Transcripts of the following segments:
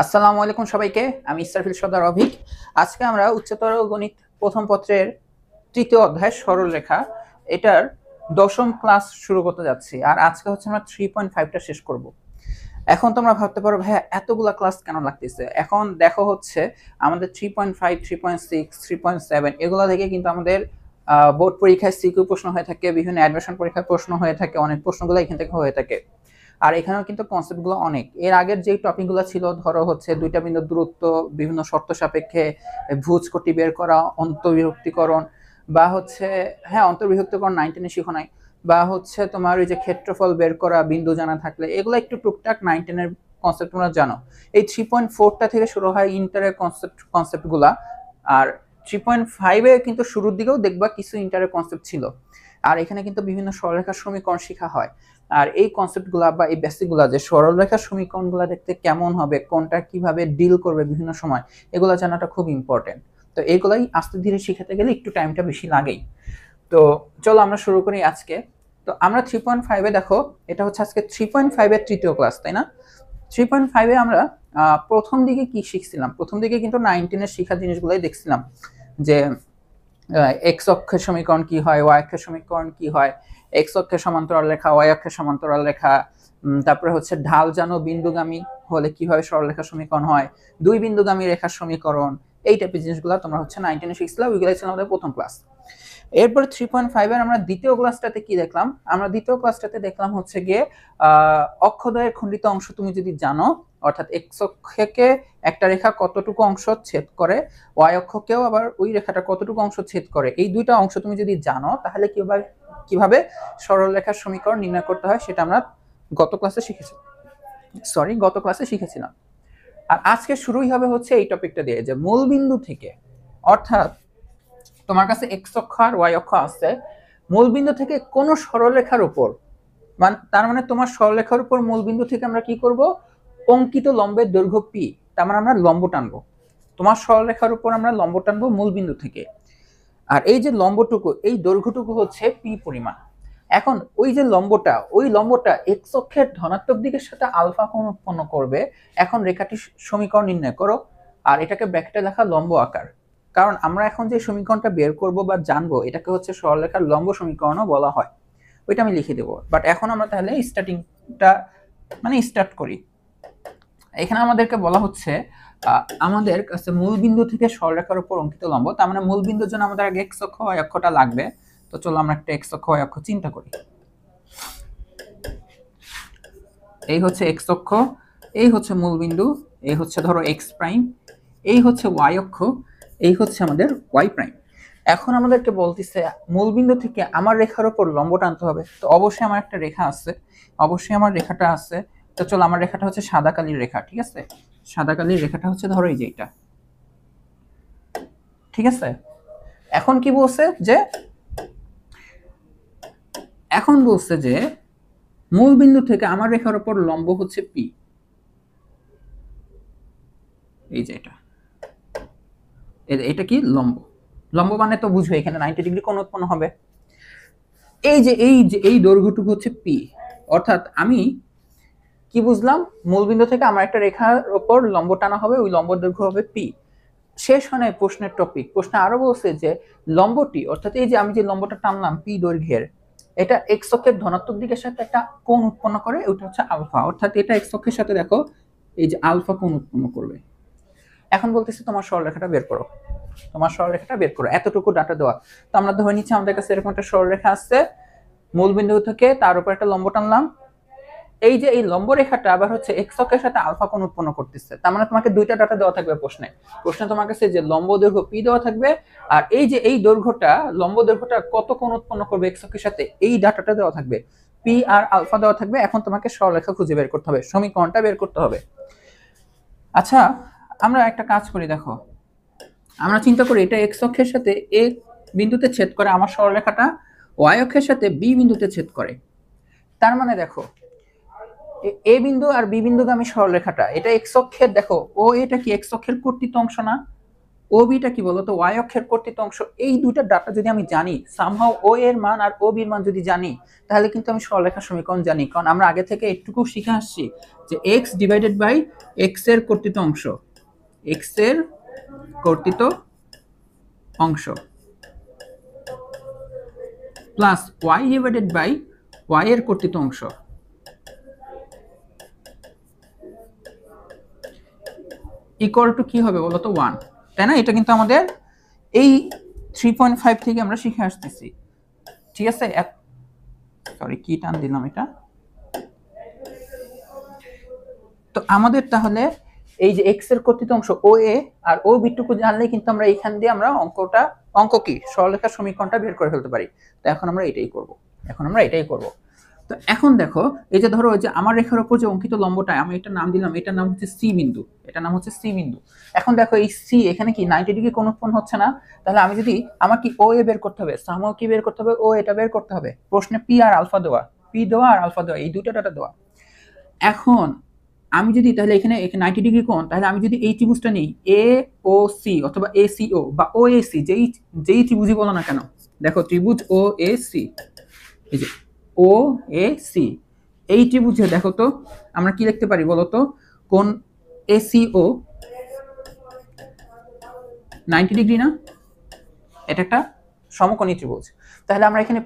আসসালামু আলাইকুম সবাইকে। আমি ইসরাফিল সর্দার অভিক। আজকে আমরা উচ্চতর গণিত প্রথম পত্রের তৃতীয় অধ্যায় সরলরেখা এটার দশম ক্লাস শুরু করতে যাচ্ছি। আর আজকে হচ্ছে আমরা 3.5টা শেষ করব। এখন তোমরা ভাবতে পারো ভাইয়া এতগুলা ক্লাস কেন লাগতেছে? এখন দেখো হচ্ছে আমাদের 3.5, 3.6, 3.7 এগুলা থেকে কিন্তু আমাদের বোর্ড পরীক্ষায় সিকিউ প্রশ্ন হয়ে থাকে, বিভিন্ন অ্যাডমিশন পরীক্ষায় প্রশ্ন হয়ে থাকে, অনেক প্রশ্নগুলো এখান থেকে হয়ে থাকে। আর এখানেও কিন্তু কনসেপ্টগুলো অনেক। এর আগের যে টপিকগুলো ছিল, ধরো হচ্ছে দুইটা বিন্দুর দূরত্ব, বিভিন্ন শর্ত সাপেক্ষে ভুজ কোটি বের করা, অন্তর্বিভক্তিকরণ, বা হচ্ছে অন্তর্বিভক্তিকরণ 9-10 শিখো নাই, বা হচ্ছে তোমার ওই যে ক্ষেত্রফল বের করা বিন্দু জানা থাকলে, এগুলো একটু টুকটাক 9-10 কনসেপ্ট তোমরা জানো। এই 3.4টা থেকে শুরু হয় ইন্টারের কনসেপ্টগুলা। আর 3.5-এ কিন্তু শুরুর দিকেও দেখবা কিছু ইন্টারের কনসেপ্ট ছিল। আর এখানে কিন্তু বিভিন্ন সরলরেখার সমীকরণ শেখা হয়। আর এই কনসেপ্টগুলা বা এই বেসিকগুলা, যে সরলরেখার সমীকরণগুলো দেখতে কেমন হবে, কোনটা কিভাবে ডিল করবে বিভিন্ন সময়, এগুলো জানাটা খুব ইম্পর্টেন্ট। তো এগুলাই আস্তে ধীরে শিখাতে গেলে একটু টাইমটা বেশি লাগেই। তো চলো আমরা শুরু করি আজকে। তো আমরা 3.5-এ দেখো, এটা হচ্ছে আজকে 3.5-এর তৃতীয় ক্লাস, তাই না? 3.5-এ আমরা প্রথম দিকে কি শিখছিলাম? প্রথম দিকে কিন্তু 9-10-এর শিক্ষা জিনিসগুলোই দেখছিলাম, যে এক্স অক্ষের সমীকরণ কি হয়, ওয়াই অক্ষের সমীকরণ কি হয়, এক্স অক্ষের সমান্তরাল রেখা, ওয়াই অক্ষের সমান্তরাল রেখা, তারপরে হচ্ছে ঢাল জানো বিন্দুগামী হলে কিভাবে সরলরেখার সমীকরণ হয়, দুই বিন্দুগামী রেখার সমীকরণ, এই টাইপের জিনিসগুলো তোমরা হচ্ছে 9-10-এ শিখছিলাম। ওইগুলাই ছিল আমাদের প্রথম ক্লাস। এরপরে 3.5-এর আমরা দ্বিতীয় ক্লাসটাতে কি দেখলাম? আমরা দ্বিতীয় ক্লাসটাতে দেখলাম হচ্ছে গিয়ে অক্ষদ্বয়ের খণ্ডিত অংশ তুমি যদি জানো, অর্থাৎ এক্স অক্ষকে একটা রেখা কতটুকু অংশ ছেদ করে, ওয়াই অক্ষকেও আবার ওই রেখাটা কতটুকু অংশ ছেদ করে, এই দুইটা অংশ তুমি যদি জানো, তাহলে কিভাবে সরল রেখার সমীকরণ নির্ণয় করতে হয় সেটা আমরা গত ক্লাসে শিখেছিলাম। আর আজকে শুরুই হবে হচ্ছে এই টপিকটা দিয়ে, যে মূল বিন্দু থেকে, অর্থাৎ তোমার কাছে এক্স অক্ষ আর ওয়াই অক্ষ আছে, মূল বিন্দু থেকে কোন সরলরেখার উপর, তার মানে তোমার সরলরেখার উপর মূল বিন্দু থেকে আমরা কি করব? অঙ্কিত লম্বের দৈর্ঘ্য পি, তার মানে আমরা লম্ব টানবো। তোমার সরলরেখার উপর আমরা লম্ব টানবো মূল বিন্দু থেকে। আর এই যে লম্বটুকু, এই দৈর্ঘ্যটুকু হচ্ছে পি পরিমাণ। এখন ওই লম্বটা এক্স অক্ষের ধনাত্মক দিকের সাথে আলফা কোণ উৎপন্ন করবে। এখন রেখাটির সমীকরণ নির্ণয় করো, আর এটাকে ব্র্যাকেটে লেখা লম্ব আকার। কারণ আমরা এখন যে সমীকরণটা বের করব বা জানবো, এটাকে হচ্ছে সরলরেখার লম্ব সমীকরণও বলা হয়। ওইটা আমি লিখে দেবো, বাট এখন আমরা তাহলে স্টার্ট করি। এখানে আমাদেরকে বলা হচ্ছে আমাদের কাছে মূল বিন্দু থেকে সরলরেখার উপর অঙ্কিত লম্ব, তার মানে মূল বিন্দুর জন্য আমাদের আগে এক্স অক্ষ ওয়াই অক্ষটা লাগবে। তো চলো আমরা একটা এক্স অক্ষ ওয়াই অক্ষ চিন্তা করি। এই হচ্ছে এক্স অক্ষ, এই হচ্ছে মূল বিন্দু, এই হচ্ছে ধরো এক্স প্রাইম, এই হচ্ছে ওয়াই অক্ষ, এই হচ্ছে আমাদের ওয়াই প্রাইম। এখন আমাদেরকে বলতেছে মূল বিন্দু থেকে আমার রেখার উপর লম্ব টানতে হবে। তো অবশ্যই আমার একটা রেখা আছে, অবশ্যই আমার রেখাটা আছে। তো চলো, আমার রেখাটা হচ্ছে সাদা কালির রেখা, ঠিক আছে? সাদা কালির রেখাটা হচ্ছে ধরো এই যে এটা, ঠিক আছে? এখন কি বলছে যে, মূল বিন্দু থেকে আমার রেখার উপর লম্ব হচ্ছে পি, এই যে এটা কি লম্ব। লম্ব মানে তো বুঝো এখানে 90 ডিগ্রি কোণ উৎপন্ন হবে। এই দৈর্ঘ্যটুকু হচ্ছে পি, অর্থাৎ আমি কি বুঝলাম? মূলবিন্দু থেকে আমার একটা রেখার উপর লম্ব টানা হবে, ওই লম্ব দৈর্ঘ্য হবে পি। শেষ হয় নাই প্রশ্নের টপিক। প্রশ্নে আরো বলছে যে লম্বটি, অর্থাৎ এই যে আমি যে লম্বটা টানলাম পি দৈর্ঘ্যের, এটা এক্স অক্ষের ধনাত্মক দিকের সাথে একটা কোণ উৎপন্ন করে, ওটা হচ্ছে আলফা। অর্থাৎ এটা এক্স অক্ষের সাথে দেখো এই যে আলফা কোণ উৎপন্ন করবে। এখন বলতেছে তোমার সরলরেখাটা বের করো, তোমার সরলরেখাটা বের করো। এতটুকু ডাটা দেওয়া। তো আমরা ধরে নিচ্ছি আমাদের কাছে এরকম একটা সরলরেখা আছে, মূল বিন্দু থেকে তার উপর একটা লম্ব টানলাম। এই যে এই লম্ব রেখাটা আবার হচ্ছে এক্স অক্ষের সাথে আলফা কোণ উৎপন্ন করতেছে, তার মানে তোমাকে দুইটা ডাটা দেওয়া থাকবে প্রশ্নে তোমার কাছে যে লম্ব দৈর্ঘ্য পি দেওয়া থাকবে, আর এই যে এই দৈর্ঘ্যটা, লম্ব দৈর্ঘ্যটা কত কোণ উৎপন্ন করবে এক্স অক্ষের সাথে, এই ডাটাটা দেওয়া থাকবে, পি আর আলফা দেওয়া থাকবে। এখন তোমাকে সরলরেখা খুঁজে বের করতে হবে, সমীকরণটা বের করতে হবে। আচ্ছা, আমরা একটা কাজ করি, দেখো আমরা চিন্তা করি এটা এক্স অক্ষের সাথে এ বিন্দুতে ছেদ করে, আমার সরলরেখাটা ওয়াই অক্ষের সাথে বি বিন্দুতে ছেদ করে। তার মানে দেখো এ বিন্দু আর বি বিন্দুগামী সরলরেখাটা, এটা এক্স অক্ষের, দেখো ও এটা কি এক্স অক্ষের কর্তৃত অংশ না? ওবিটা কি বলতো, ওয়াই অক্ষের কর্তৃত্ব অংশ। এই দুইটা ডাটা যদি আমি জানি, সামহাও ও এর মান আর ও বির মান যদি জানি, তাহলে কিন্তু আমি সরলরেখা সমীকরণ জানি। কারণ আমরা আগে থেকে একটুকু শিখে আসছি যে এক্স ডিভাইডেড বাই এক্স এর কর্তৃত্ব অংশ, এক্স এর কর্তৃত্ব অংশ plus y divided by y এর কর্তৃত্ব অংশ ইকুয়াল টু কি হবে বলতো, 1, তাই না? এটা কিন্তু আমাদের এই 3.5 থেকে আমরা শিখে আসতেছি, ঠিক আছে? সরি, কি টান দিলাম এটা। তো আমাদের তাহলে এই যে এক্স এর কর্তৃত্ব অংশ ও এ আর ও বিটুকু জানলে কিন্তু আমরা এখান দিয়ে আমরা অঙ্ক কি সরলরেখা সমীকরণটা বের করে ফেলতে পারি। তো এখন আমরা এটাই করব। তো এখন দেখো, এই যে ধরো যে আমার রেখার উপর যে অঙ্কিত লম্বটা, আমি এটা নাম দিলাম, এটার নাম হচ্ছে সি বিন্দু, এখন দেখো এই সি এখানে কি 90 ডিগ্রি কোণ উৎপন্ন হচ্ছে না? তাহলে আমি যদি, আমার কি ও এ বের করতে হবে, সামহাও কি বের করতে হবে, ও এটা বের করতে হবে। প্রশ্নে পি আর আলফা দেওয়া, আর আলফা দেওয়া, এই দুটো ডাটা দেওয়া। এখন আমি যদি তাহলে এখানে 90 ডিগ্রি কোণ, তাহলে আমি যদি এই ত্রিভুজটা নিই এ ও সি অথবা এ সি ও বা ও এ সি, যেই ত্রিভুজই বলো না কেন, দেখো ত্রিভুজ ও এ সি, এই যে ও এ সি, এই ত্রিভুজে দেখো তো আমরা কি লিখতে পারি বলো তো, কোণ এসিও 90 ডিগ্রি না? এটা একটা সমকোণী ত্রিভুজ। তাহলে আমরা এখানে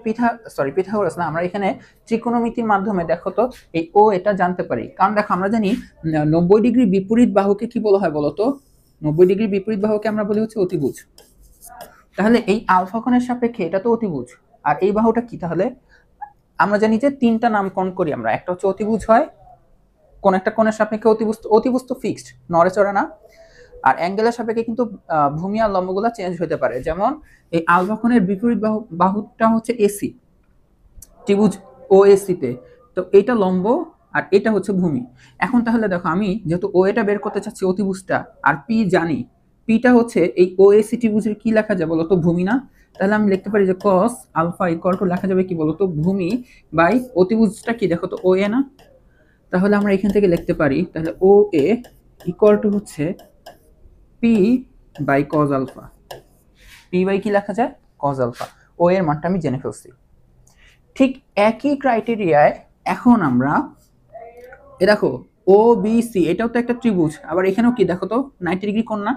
পিথাগোরাস না, আমরা এখানে ত্রিকোণমিতির মাধ্যমে দেখো তো এই ও এটা জানতে পারি। কারণ দেখো আমরা জানি 90 ডিগ্রি বিপরীত বাহুকে কি বলা হয় বলতো, 90 ডিগ্রি বিপরীত বাহুকে আমরা বলি হচ্ছে অতিভুজ। তাহলে এই আলফা কোণের সাপেক্ষে এটা তো অতিভুজ, আর এই বাহুটা কি? তাহলে আমরা জানি যে তিনটা নামকরণ করি আমরা, একটা হচ্ছে অতিভুজ হয়, কোন একটা কোণের সাপেক্ষে অতিভুজ তো ফিক্সড, নড়ে চড়ে না। আর অ্যাঙ্গেলের সাপেক্ষে কিন্তু ভূমি আর লম্বগুলো চেঞ্জ হতে পারে। যেমন এই আলফা কোণের বিপরীত বাহুটা হচ্ছে এসি, ত্রিভুজ ও এসিতে, তো এটা লম্ব আর এটা হচ্ছে ভূমি। এখন তাহলে দেখো, আমি যেহেতু ও এটা বের করতে চাচ্ছি অতিভুজটা, আর পি জানি, পিটা হচ্ছে এই ও এসি ত্রিভুজের কি লেখা যায় বলতো, ভূমি না? তাহলে আমি লিখতে পারি যে cos আলফা ইকুয়াল টু লেখা যাবে কি বলতো, ভূমি বাই অতিভুজটা কি দেখো তো, ও এ না? তাহলে আমরা এখান থেকে লিখতে পারি তাহলে ও এ ইকুয়াল টু হচ্ছে p by cos alpha. P by কি লেখা যায়, কজ আলফা। ও এর মানটা আমি জেনে ফেলছি। ঠিক একই ক্রাইটেরিয়ায় এখন আমরা দেখো ও বি সি, এটাও তো একটা ত্রিভুজ, আবার এখানেও কি দেখো তো 90 ডিগ্রি কোণ না?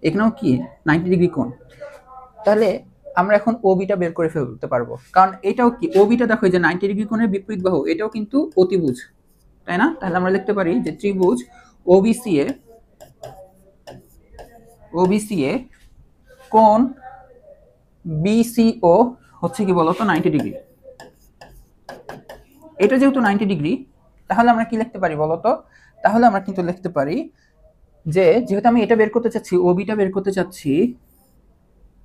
এখানেও কি 90 ডিগ্রি কোণ। তাহলে আমরা এখন ও বিটা বের করে ফেলতে পারবো, কারণ এটাও কি, ও বিটা দেখো যে 90 ডিগ্রি কোণের বিপরীত বাহু, এটাও কিন্তু অতিভুজ, তাই না? তাহলে আমরা লিখতে পারি যে ত্রিভুজ ওবিসি এ কোণ বিসিও হচ্ছে কি বলতো 90 ডিগ্রি। এটা যেহেতু 90 ডিগ্রি, তাহলে আমরা কি লিখতে পারি বলতো, তাহলে আমরা কিন্তু লিখতে পারি যে যেহেতু আমি এটা বের করতে চাচ্ছি, ওবিটা বের করতে চাচ্ছি,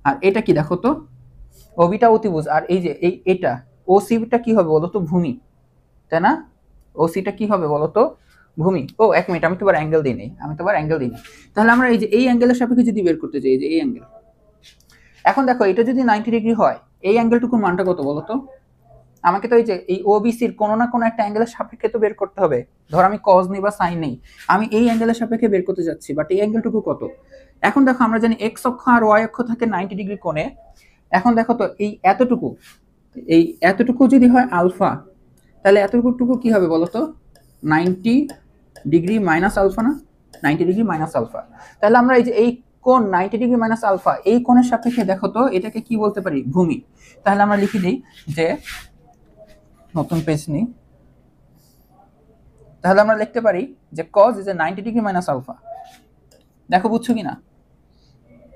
আর এটা কি দেখো তো, ওবিটা অতিভুজ, আর এই যে এটা ওসিটা কি হবে বলতো, ভূমি, তাই না? ওসিটা কি হবে বলতো, ভূমি। ও এক মিনিট, আমি তো আবার অ্যাঙ্গেল দিই নাই, তাহলে আমরা এই যে এই অ্যাঙ্গেলের সাপেক্ষে যদি বের করতে চাই, এই যে এই অ্যাঙ্গেল, এখন দেখো এটা যদি 90 ডিগ্রি হয়, এই অ্যাঙ্গেলটুকুর মানটা কত বলতো? আমাকে তো এই ওবিসির কোনো না কোনো একটা অ্যাঙ্গেলের সাপেক্ষে তো বের করতে হবে। ধর আমি কজ নেই বা সাইন নেই, আমি এই অ্যাঙ্গেলের সাপেক্ষে বের করতে যাচ্ছি, বাট এই অ্যাঙ্গেলটুকু কত? এখন দেখো আমরা জানি এক্স অক্ষ আর ওয়াই অক্ষ থাকে 90 ডিগ্রি কোণে। এখন দেখো তো এই এতটুকু যদি হয় আলফা, তাহলে এতটুকু কি হবে বলতো, 90 ডিগ্রি মাইনাস আলফা না? 90 ডিগ্রি মাইনাস আলফা। তাহলে আমরা এই যে এই কোণ 90 ডিগ্রি মাইনাস আলফা, এই কোণের সাপেক্ষে দেখো তো এটাকে কি বলতে পারি, ভূমি। তাহলে আমরা লিখে দিই যে, নতুন পেজ নিই, তাহলে আমরা লিখতে পারি যে cos is a 90 degree minus alpha. দেখো বুঝছো কিনা?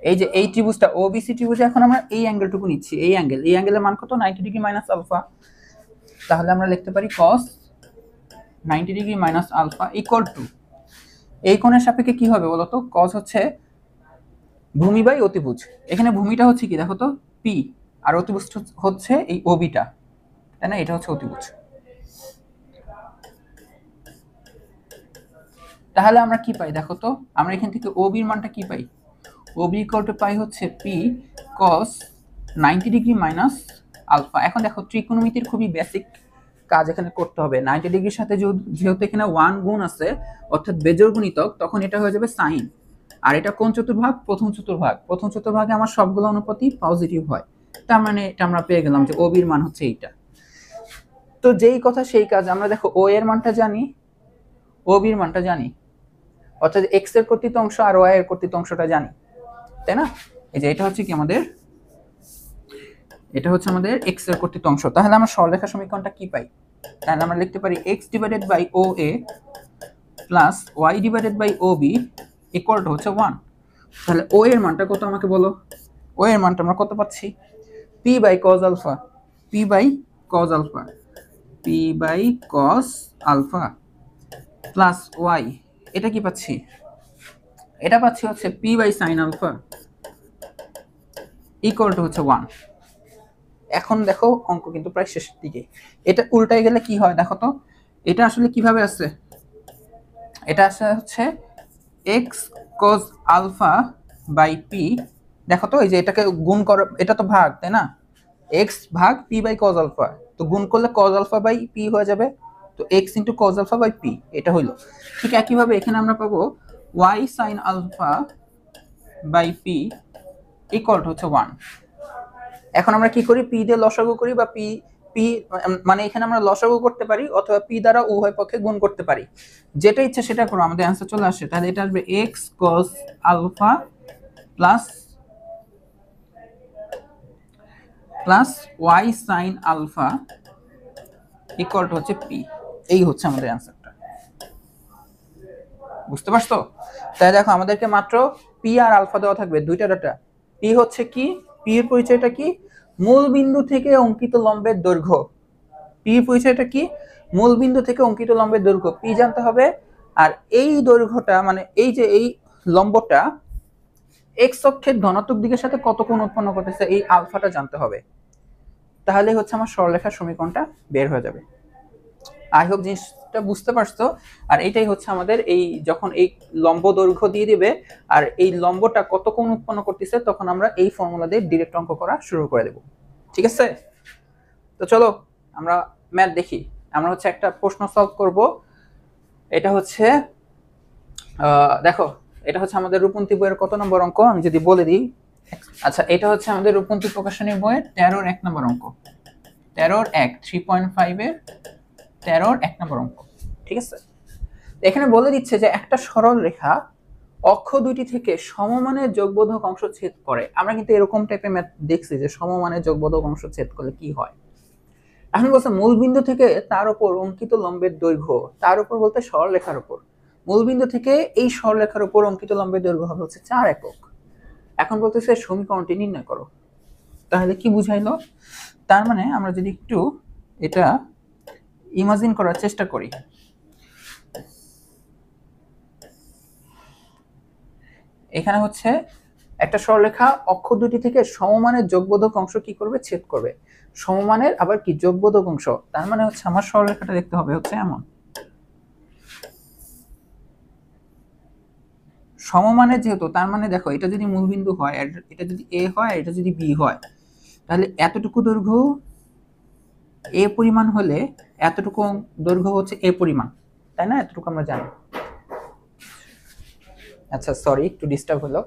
এই যে এই ত্রিভুজটা ওবিসি ত্রিভুজে এখন আমরা এই অ্যাঙ্গেলটুকু নিচ্ছি, এই অ্যাঙ্গেলের মান কত, 90 ডিগ্রি মাইনাস আলফা। তাহলে আমরা লিখতে পারি cos 90 degree minus alpha equal to, এই কোণের সাপেক্ষে কি হবে বলতো, cos হচ্ছে ভূমি বাই অতিভুজ। এখানে ভূমিটা হচ্ছে কি দেখো তো পি, আর অতিভুজ হচ্ছে এই ওবিটা, তাই না? এটা হচ্ছে অতিভুজ। তাহলে আমরা কি পাই দেখো তো, আমরা এখান থেকে ওবির মানটা কি পাই, ওবি ইকুয়াল টু পাই হচ্ছে p cos 90 degree minus alpha. এখন দেখো ত্রিকোণমিতির খুবই বেসিক কাজ এখানে করতে হবে। 90 ডিগ্রির সাথে যেহেতু এখানে 1 গুণ আছে, অর্থাৎ বেজোড় গুণিতক, তখন এটা হয়ে যাবে সাইন। আর এটা কোন চতুর্ভাগ? প্রথম চতুর্ভাগ। প্রথম চতুর্ভাগে আমার সবগুলো অনুপাতই পজিটিভ হয়, তার মানে এটা আমরা পেয়ে গেলাম যে OB এর মান হচ্ছে এইটা। তো যেই কথা সেই কাজ, আমরা দেখো O এর মানটা জানি, OB এর মানটা জানি, অর্থাৎ x এর কর্তৃত্ব অংশ আর y এর কর্তৃত্ব অংশটা জানি, তাই না? এই যে এটা হচ্ছে কি আমাদের, এটা হচ্ছে আমাদের x এর কর্তৃত্ব অংশ। তাহলে আমরা সরলরেখা সমীকরণটা কি পাই? তাহলে আমরা লিখতে পারি x divided by OA plus y divided by OB equal to হচ্ছে 1। তাহলে O এর মানটা কত আমাকে বলো? O এর মানটা আমরা কত পাচ্ছি? p by cos alpha, p by cos alpha, p by cos alpha plus y, এটা কি পাচ্ছি? এটা পাচ্ছি হচ্ছে p by sin alpha equal to হচ্ছে 1। এখন দেখো অঙ্ক কিন্তু প্রায় শেষের দিকে, এটা উল্টাই গেলে কি হয় দেখো তো। এটা আসলে কিভাবে আছে? এটা আসলে হচ্ছে x cos alpha by p, দেখো তো এই যে এটাকে গুণ করো, এটা তো ভাগ তাই না, x ভাগ p বাই cos আলফা, তো গুণ করলে cos আলফা বাই p হয়ে যাবে, তো x into cos alpha by p এটা হইলো। ঠিক একইভাবে এখানে আমরা পাবো y sin alpha by p equal to হচ্ছে 1। এখন আমরা কি করি? p দিয়ে লসাগু করি, বা p মানে এখানে আমরা লসাগু করতে পারি অথবা p দ্বারা উভয় পক্ষে গুণ করতে পারি, যেটা ইচ্ছা সেটা করো, আমাদের অ্যান্সার চলে আসে। তাহলে এটা আসবে x cos alpha plus y sin alpha equal to হচ্ছে p। এই হচ্ছে আমাদের অ্যান্সারটা, বুঝতে পারছো? তাই দেখো আমাদেরকে মাত্র p আর আলফা দেওয়া থাকবে, দুইটা ডাটা। p হচ্ছে কি? p এর পরিচয়টা কি? মূল বিন্দু থেকে অঙ্কিত লম্বের দৈর্ঘ্য। p এর পরিচয়টা কি? মূল বিন্দু থেকে অঙ্কিত লম্বের দৈর্ঘ্য p জানতে হবে। আর এই দৈর্ঘ্যটা মানে এই যে এই লম্বটা x অক্ষের ধনাত্মক দিকের সাথে কত কোণ উৎপন্ন করতেছে এই আলফাটা জানতে হবে। তাহলে হচ্ছে আমার সরলরেখার সমীকরণটা বের হয়ে যাবে। আই হোপ জিনিসটা বুঝতে পারছো। আর এইটাই হচ্ছে আমাদের, এই যখন এই লম্ব দৈর্ঘ্য দিয়ে দিবে আর এই লম্বটা কত কোণ উৎপন্ন করতেছে, তখন আমরা এই ফর্মুলা দিয়ে ডিরেক্ট অঙ্ক করা শুরু করে দেব। ঠিক আছে? তো চলো আমরা ম্যাথ দেখি। আমরা হচ্ছে একটা প্রশ্ন সলভ করব। এটা হচ্ছে দেখো, এটা হচ্ছে আমাদের রূপন্তী বইয়ের কত নম্বর অঙ্ক আমি যদি বলে দিই। আচ্ছা, এটা হচ্ছে আমাদের রূপন্তী প্রকাশনী বইয়ের 13-র 1 নম্বর অঙ্ক। 13-র 1 3.5 এর 13-র 1 নম্বর অঙ্ক। ঠিক আছে? এখানে বলে দিচ্ছে যে একটা সরল রেখা অক্ষ দুইটি থেকে সমমানের যোগবোধক অংশ ছেদ করে। আমরা কিন্তু এরকম টাইপের ম্যাথ দেখছি যে সমমানের যোগবোধক অংশ ছেদ করলে কি হয়। এখন বলছে মূল বিন্দু থেকে তার উপর অঙ্কিত লম্বের দৈর্ঘ্য, তার উপর বলতে সরলরেখার উপর, মূল বিন্দু থেকে এই সরলরেখার উপর অঙ্কিত লম্বের দৈর্ঘ্য হবে হচ্ছে 4 একক। এখন বলতেছে সমীকরণটি নির্ণয় করো। তাহলে কি বুঝাইলো? তার মানে আমরা যদি একটু এটা ইমাজিন করার চেষ্টা করি, এখানে হচ্ছে একটা সরলরেখা অক্ষ দুটি থেকে সমমানের যোগবোধক অংশ কি করবে? ছেদ করবে। সমমানের আবার কি যোগবোধক অংশ, তার মানে হচ্ছে আমার সরলরেখাটা দেখতে হবে হচ্ছে এমন। সমমানের যেহেতু, তার মানে দেখো এটা যদি মূলবিন্দু হয়, এটা যদি a হয়, এটা যদি b হয়, তাহলে এতটুকু দৈর্ঘ্য a পরিমাণ হলে এতটুকু দৈর্ঘ্য হচ্ছে a পরিমাণ, তাই না? এতটুকু আমরা জানি। আচ্ছা সরি, একটু ডিস্টার্ব হলো।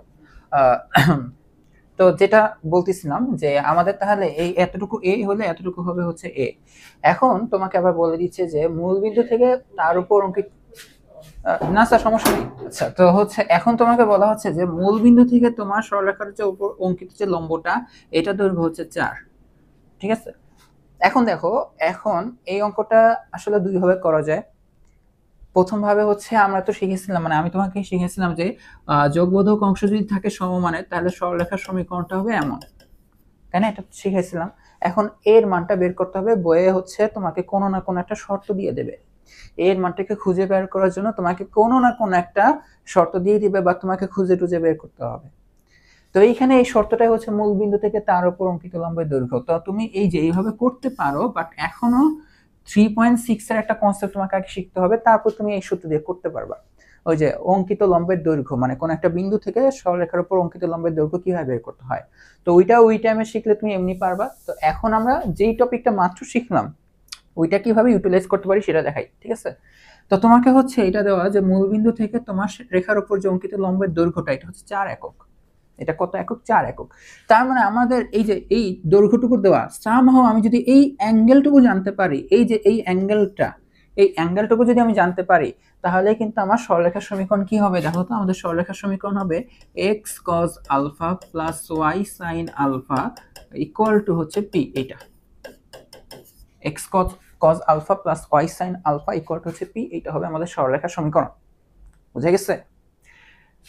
তো যেটা বলতেছিলাম যে আমাদের তাহলে এই এতটুকু a হলে এতটুকু হবে হচ্ছে a। এখন তোমাকে আবার বলে দিচ্ছে যে মূলবিন্দু থেকে তার উপর অঙ্কিত, না স্যার সমস্যা নেই। আচ্ছা, তো হচ্ছে এখন তোমাকে বলা হচ্ছে যে মূলবিন্দু থেকে তোমার সরলরেখার যে উপর অঙ্কিত যে লম্বটা, এটা দৈর্ঘ্য হচ্ছে 4। ঠিক আছে? এখন দেখো, এখন এই অঙ্কটা আসলে দুই ভাবে করা যায়। প্রথম ভাবে হচ্ছে আমরা তো শিখেছিলাম, মানে আমি তোমাকে শিখেছিলাম যে যোগবোধক অংশ যদি থাকে সমমানের, তাহলে সরলরেখার সমীকরণটা হবে এমন, তাই না? এটা শিখেছিলাম। এখন এর মানটা বের করতে হবে। বইয়ে হচ্ছে তোমাকে কোনো না কোনো একটা শর্ত দিয়ে দেবে, এর মানটাকে খুঁজে বের করার জন্য তোমাকে কোনো না কোনো একটা শর্ত দিয়ে দিবে, বা তোমাকে খুঁজে টুজে বের করতে হবে। তো এইখানে এই শর্তটাই হচ্ছে মূল বিন্দু থেকে তার উপর অঙ্কিত লম্বের দৈর্ঘ্য। তো তুমি এই যে এইভাবে করতে পারো, বাট এখনো 3.6 এর একটা কনসেপ্ট তোমাকে আগে শিখতে হবে, তারপর তুমি এই সূত্র দিয়ে করতে পারবা। ওই যে অঙ্কিত লম্বের দৈর্ঘ্য মানে কোন একটা বিন্দু থেকে সরলরেখার উপর অঙ্কিত লম্বের দৈর্ঘ্য কিভাবে বের করতে হয়, তো ওইটা ওই টাইমে শিখলে তুমি এমনি পারবা। তো এখন আমরা যেই টপিকটা মাত্র শিখলাম ওইটা কিভাবে ইউটিলাইজ করতে পারি সেটা দেখাই। ঠিক আছে? তো তোমাকে হচ্ছে এটা দেওয়া যে মূলবিন্দু থেকে তোমার রেখার উপর যে অঙ্কিত লম্বের দৈর্ঘ্যটা এটা হচ্ছে 4 একক। এটা কত একক? 4 একক। তার মানে আমাদের এই যে এই দৈর্ঘ্যটুকু দেওয়া, সামহাও আমি যদি এই অ্যাঙ্গেলটুকু জানতে পারি, এই যে এই অ্যাঙ্গেলটুকু যদি আমি জানতে পারি, তাহলে কিন্তু আমার সরলরেখার সমীকরণ কি হবে? দেখো তো, আমাদের সরলরেখার সমীকরণ হবে x cos alpha plus y sin alpha equal to হচ্ছে p। এটা x cos alpha plus y sin alpha equal to হচ্ছে p। এটা হবে আমাদের সরলরেখার সমীকরণ। বুঝা গেছে?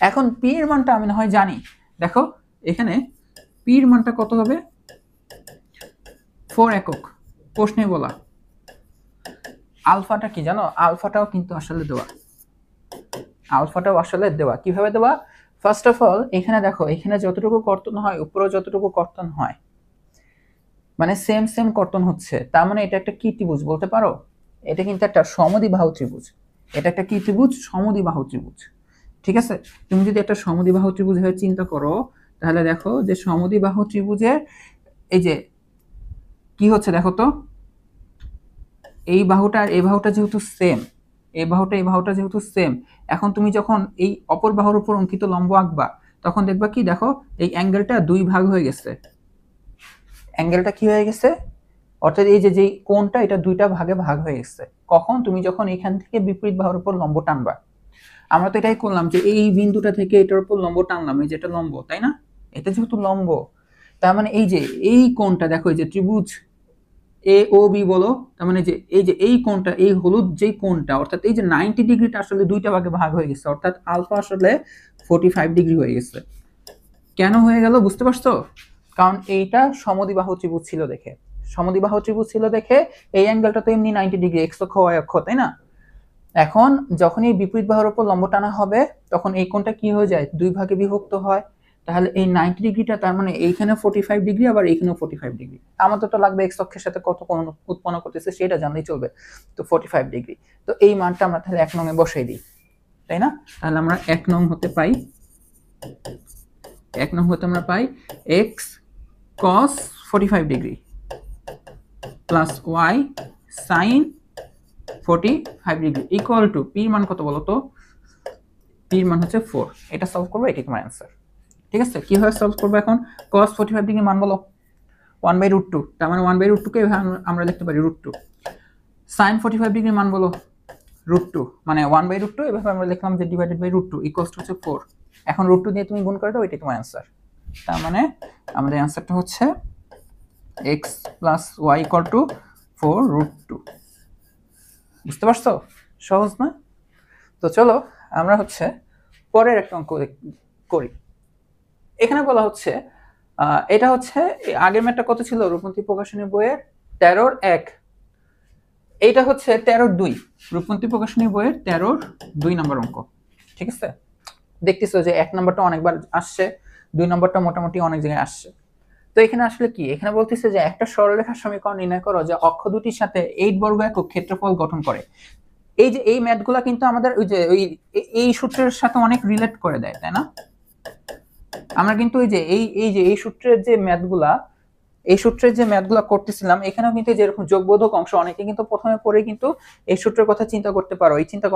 এখন p এর মানটা আমি না হয় জানি। দেখো এখানে p এর মানটা কত হবে? 4 একক। প্রশ্নে বলা। আলফাটা কি জানো? আলফাটাও কিন্তু আসলে দেওয়া। আলফাটাও আসলে দেওয়া। কিভাবে দেওয়া? ফার্স্ট অফ অল এখানে দেখো, এখানে যতটুকু কর্তন হয় উপরেও যতটুকু কর্তন হয়, মানে সেম কর্তন হচ্ছে। তার মানে এটা একটা কি ত্রিভুজ বলতে পারো? এটা কিন্তু একটা সমদ্বিবাহু ত্রিভুজ। এটা একটা কি ত্রিভুজ? সমদ্বিবাহু ত্রিভুজ। ঠিক আছে? তুমি যদি একটা সমদ্বিবাহু ত্রিভুজ হয়ে চিন্তা করো, তাহলে দেখো যে সমদ্বিবাহু ত্রিভুজের এই যে কি হচ্ছে দেখো তো, এই বাহুটা আর এই বাহুটা যেহেতু সেম, এই বাহুটা যেহেতু সেম, এখন তুমি যখন এই অপর বাহুর উপর অঙ্কিত লম্ব আঁকবা, তখন দেখবা কি, দেখো এই অ্যাঙ্গেলটা দুই ভাগ হয়ে গেছে। অ্যাঙ্গেলটা কি হয়ে গেছে? অর্থাৎ এই যে যেই কোণটা, এটা দুইটা ভাগে ভাগ হয়ে গেছে। কখন? তুমি যখন এখান থেকে বিপরীত বাহুর উপর লম্ব টানবা। আমরা তো এটাই করলাম যে এই বিন্দুটা থেকে এটার উপর লম্ব টানলাম, এই যেটা লম্ব, তাই না? এটা যেহেতু লম্ব, তার মানে এই যে এই কোণটা দেখো, এই যে ত্রিভুজ এ ও বি বলো, তার মানে যে এই কোণটা, এই হলুদ যেই কোণটা, অর্থাৎ এই যে 90 ডিগ্রিটা আসলে দুইটা ভাগে ভাগ হয়ে গেছে, অর্থাৎ আলফা আসলে 45 ডিগ্রি হয়ে গেছে। কেন হয়ে গেল বুঝতে পারছো? কারণ এইটা সমদ্বিবাহু ত্রিভুজ ছিল দেখে। সমদ্বিবাহু ত্রিভুজ ছিল দেখে এই অ্যাঙ্গেলটা তো এমনি 90 ডিগ্রি, এক্স অক্ষ ওয়াই অক্ষ, তাই না? এখন যখন এই বিপরীত বাহুর উপর লম্ব টানা হবে, তখন এই কোণটা কি হয়ে যায়? দুই ভাগে বিভক্ত হয়। তাহলে এই 90 ডিগ্রিটা, তার মানে এইখানে 45 ডিগ্রি, আবার এইখানেও 45 ডিগ্রি। আমাদের তো লাগবে এক্স অক্ষের সাথে কত কোণ উৎপন্ন করতেছে সেটা জানলেই চলবে। তো 45 ডিগ্রি। তো এই মানটা আমরা তাহলে 1 নং এ বসাই দিই, তাই না? তাহলে আমরা 1 নং হতে পাই, 1 নং হতে আমরা পাই x cos 45 degree plus y sin 45 degree equal to p মান কত বলো তো? p এর মান হচ্ছে 4। এটা সলভ করব, এটাই তোমার অ্যানসার। ঠিক আছে? কিভাবে সলভ করব এখন? cos 45 ডিগ্রি মান বলো? 1/√2। তার মানে 1/√2 কে আমরা লিখতে পারি √2। sin 45 ডিগ্রি মান বলো? √2, মানে 1/√2, এভাবে আমরা লিখলাম যে ডিভাইডেড বাই √2 ইকুয়ালস টু হচ্ছে 4। এখন √2 দিয়ে তুমি গুণ করে দাও, এটাই তোমার অ্যানসার। তার মানে আমাদের অ্যানসারটা হচ্ছে x + y = 4√2। বুঝতে পারছো? সহজ না? তো চলো আমরা হচ্ছে পরের একটা অঙ্ক করি। এখানে বলা হচ্ছে এটা হচ্ছে আগের ম্যাথটা কত ছিল? রূপন্তী প্রকাশনী বইয়ের 13-1। এইটা হচ্ছে 13-2, রূপন্তী প্রকাশনী বইয়ের 13-2 নম্বর অঙ্ক। ঠিক আছে? দেখতেছো যে 1 নম্বরটা অনেকবার আসছে, 2 নম্বরটা মোটামুটি অনেক জায়গায় আসছে। তো এখানে আসলে কি, এখানে বলতেছে যে একটা সরলরেখার সমীকরণ নির্ণয় করো যা অক্ষ দুটির সাথে 8 বর্গ একক ক্ষেত্রফল গঠন করে। এই যে এই ম্যাথগুলো কিন্তু আমাদের ওই যে এই সূত্রের সাথে অনেক রিলেট করে দেয়, তাই না? আমরা কিন্তু এই সূত্রের যে ম্যাথগুলা করতেছিলাম, এখানেও কিন্তু যেরকম যোগবোধক অংশ অনেকে কিন্তু প্রথমে পড়ে কিন্তু এই সূত্রের কথা চিন্তা করতে পারো। এই চিন্তা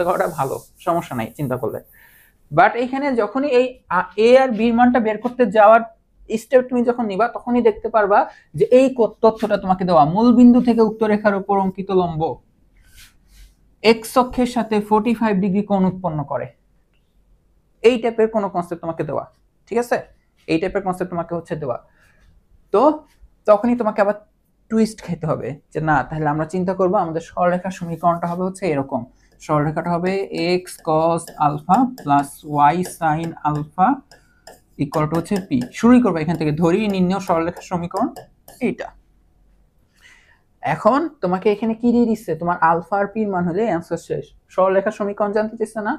করাটা ভালো, সমস্যা নাই চিন্তা করলে। বাট এখানে যখনই এই এ আর বি মানটা বের করতে যাওয়ার স্টেপ তুমি যখন নিবা, তখনই দেখতে পারবা যে এই তথ্যটা তোমাকে দেওয়া, মূল বিন্দু থেকে উক্ত রেখার উপর অঙ্কিত লম্ব এক্স অক্ষের সাথে 45 ডিগ্রি কোণ উৎপন্ন করে। এই টাইপের কোনো কনসেপ্ট তোমাকে দেওয়া। ঠিক আছে? এই টাইপের কনসেপ্ট তোমাকে হচ্ছে দেওয়া। তো তখনই তোমাকে আবার টুইস্ট খেতে হবে যে না, তাহলে আমরা চিন্তা করব আমাদের সরলরেখার সমীকরণটা হবে হচ্ছে এরকম। সরলরেখাটা হবে x cos alpha plus y sin alpha equal to হচ্ছে p। শুরুই করবো এখান থেকে, ধরি নির্ণয় সরলরেখার সমীকরণ এইটা। এখন তোমাকে এখানে কি দিয়ে দিচ্ছে? তোমার আলফা আর p এর মান হলে অ্যানসার শেষ। সরলরেখার সমীকরণ জানতে চাইছে না?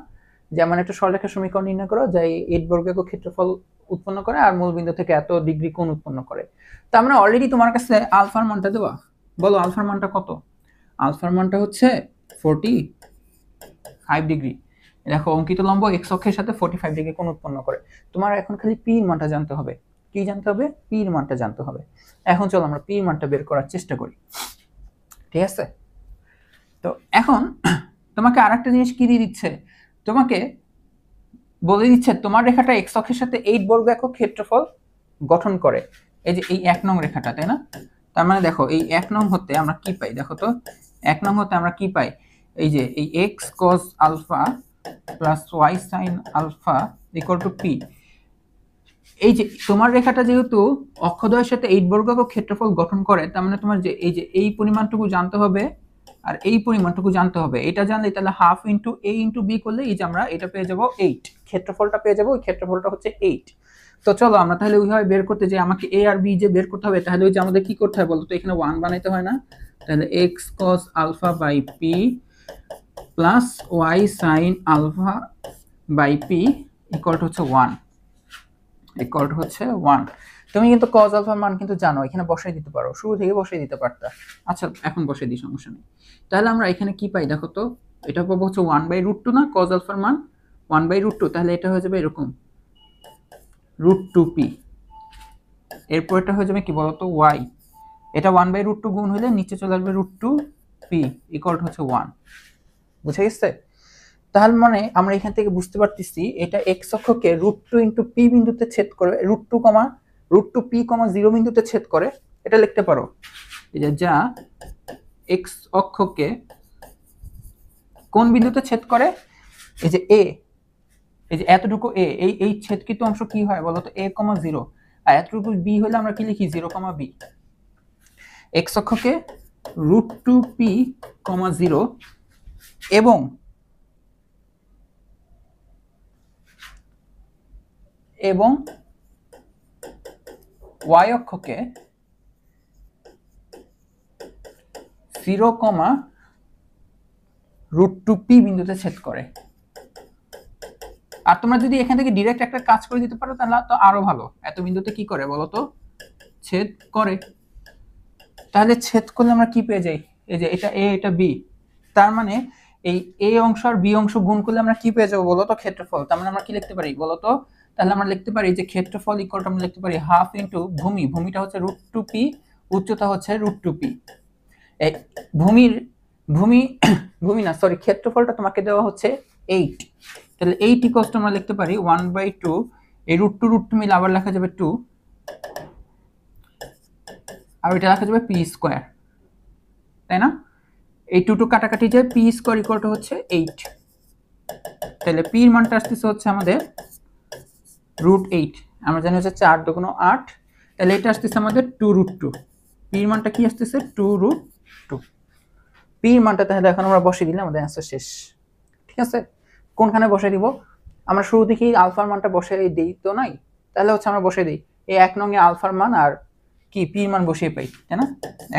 যেমন একটা সরলরেখার সমীকরণ নির্ণয় করো যা 8 বর্গ একক ক্ষেত্রফল উৎপন্ন করে আর মূল বিন্দু থেকে এত ডিগ্রি কোণ উৎপন্ন করে। তো আমরা অলরেডি তোমার কাছে আলফার মানটা দেওয়া। বলো আলফার মানটা কত? আলফার মানটা হচ্ছে 45 ডিগ্রি। দেখো অঙ্কিত লম্ব এক্স অক্ষের সাথে 45 ডিগ্রি কোণ উৎপন্ন করে। তোমার এখন খালি পি এর মানটা জানতে হবে। কি জানতে হবে? পি এর মানটা জানতে হবে। এখন চলো আমরা পি এর মানটা বের করার চেষ্টা করি। ঠিক আছে? তো এখন তোমাকে আরেকটা জিনিস কি দিয়ে দিচ্ছে, তোমাকে বলে দিচ্ছে তোমার রেখাটা এক্স অক্ষের সাথে 8 বর্গ একক ক্ষেত্রফল গঠন করে। এই যে এই 1 নং রেখাটা, তাই না? তার মানে দেখো এই 1 নং হতে আমরা কি পাই, দেখো তো 1 নং হতে আমরা কি পাই, এই যে এই x cos alpha plus y sin alpha equal to p। এই যে তোমার রেখাটা যেহেতু অক্ষদ্বয়ের সাথে 8 বর্গ একক ক্ষেত্রফল গঠন করে, তার মানে তোমার যে এই পরিমাণটুকু জানতে হবে আর এই পরিমাণটুকু জানতে হবে। এটা জানলে তাহলে half into a into b করলে এই যে আমরা এটা পেয়ে যাব 8, ক্ষেত্রফলটা পেয়ে যাব। ওই ক্ষেত্রফলটা হচ্ছে 8। তো চলো আমরা তাহলে ওইভাবে বের করতে, যে আমাকে a আর b যে বের করতে হবে, তাহলে ওই যে আমাদের কি করতে হয় বলতো, এখানে 1 বানাইতে হয় না? তাহলে x cos alpha by p plus y sin alpha by p equal to হচ্ছে 1, ইকুয়াল টু হচ্ছে 1। তুমি কিন্তু cos আলফার মান কিন্তু জানো, এখানে বসাই দিতে পারো, শুরু থেকে বসাই দিতে পারতা। আচ্ছা এখন বসাই দিই, সমস্যা নেই। তাহলে আমরা এখানে কি পাই দেখো তো, এটা পাবো হচ্ছে 1/√2 না, cos আলফার মান 1/√2, তাহলে এটা হয়ে যাবে এরকম √2p। এরপর এটা হয়ে যাবে কি বলতো y, এটা 1/√2 গুণ হলে নিচে চলে আসবে √2p ইকুয়াল টু হচ্ছে 1। বুঝে গেছে? তাহলে মানে আমরা এখান থেকে বুঝতে পারতেছি এটা x অক্ষকে √2 ইন্টু p বিন্দুতে ছেদ করে, √2p, 0 বিন্দুতে ছেদ করে। এটা লিখতে পারো এই যে যা x অক্ষকে কোন বিন্দুতে ছেদ করে, এই যে a, এই যে এতটুকু a, এই ছেদকৃত অংশ কি হয় বলতো a, 0, আর এতটুকু b হলে আমরা কি লিখি 0, b। x অক্ষকে √2p, 0 এবং y অক্ষকে 0, √2p বিন্দুতে ছেদ করে। আর তোমরা যদি এখান থেকে ডাইরেক্ট একটা কাজ করে দিতে পারো তাহলে তো আরো ভালো। এত বিন্দুতে কি করে বলো তো, ছেদ করে। তাহলে ছেদ করলে আমরা কি পেয়ে যাই, এই যে এটা a, এটা b, তার মানে এই a অংশ আর b অংশ গুণ করলে আমরা কি পেয়ে যাবো বলো তো, ক্ষেত্রফল। তার মানে আমরা কি লিখতে পারি বলো তো, তাহলে আমরা লিখতে পারি যে ক্ষেত্রফল ইকুয়াল টু আমরা লিখতে পারি হাফ ইনটু ভূমি, ভূমিটা হচ্ছে √2p, উচ্চতা হচ্ছে √2p। এই ভূমি না সরি, ক্ষেত্রফলটা তোমাকে দেওয়া হচ্ছে 8, তাহলে 8 ইকুয়ালস টু আমরা লিখতে পারি 1/2, এই √2 মিলে আবার লেখা যাবে 2, আর এটা লেখা যাবে p স্কয়ার, তাই না? এই 2 কাটাকাটি যায়, p স্কয়ার ইকুয়াল টু হচ্ছে 8। তাহলে p এর মানটা আসছে হচ্ছে আমাদের √8, আমরা জানি হচ্ছে 4 দুগুণ 8, তাহলে এটা আসছে আমাদের 2√2। p এর মানটা কি আসছে 2√2, p এর মানটা তাহলে এখন আমরা বসিয়ে দিলে আমাদের অ্যান্সার শেষ। ঠিক আছে, কোনখানে বসাই দিব আমরা, শুরু থেকে আলফার মানটা বসাই দেই তো নাই, তাহলে হচ্ছে আমরা বসাই দিই এই 1 নং এ আলফার মান আর কি p এর মান বসিয়ে পাই, তাই না?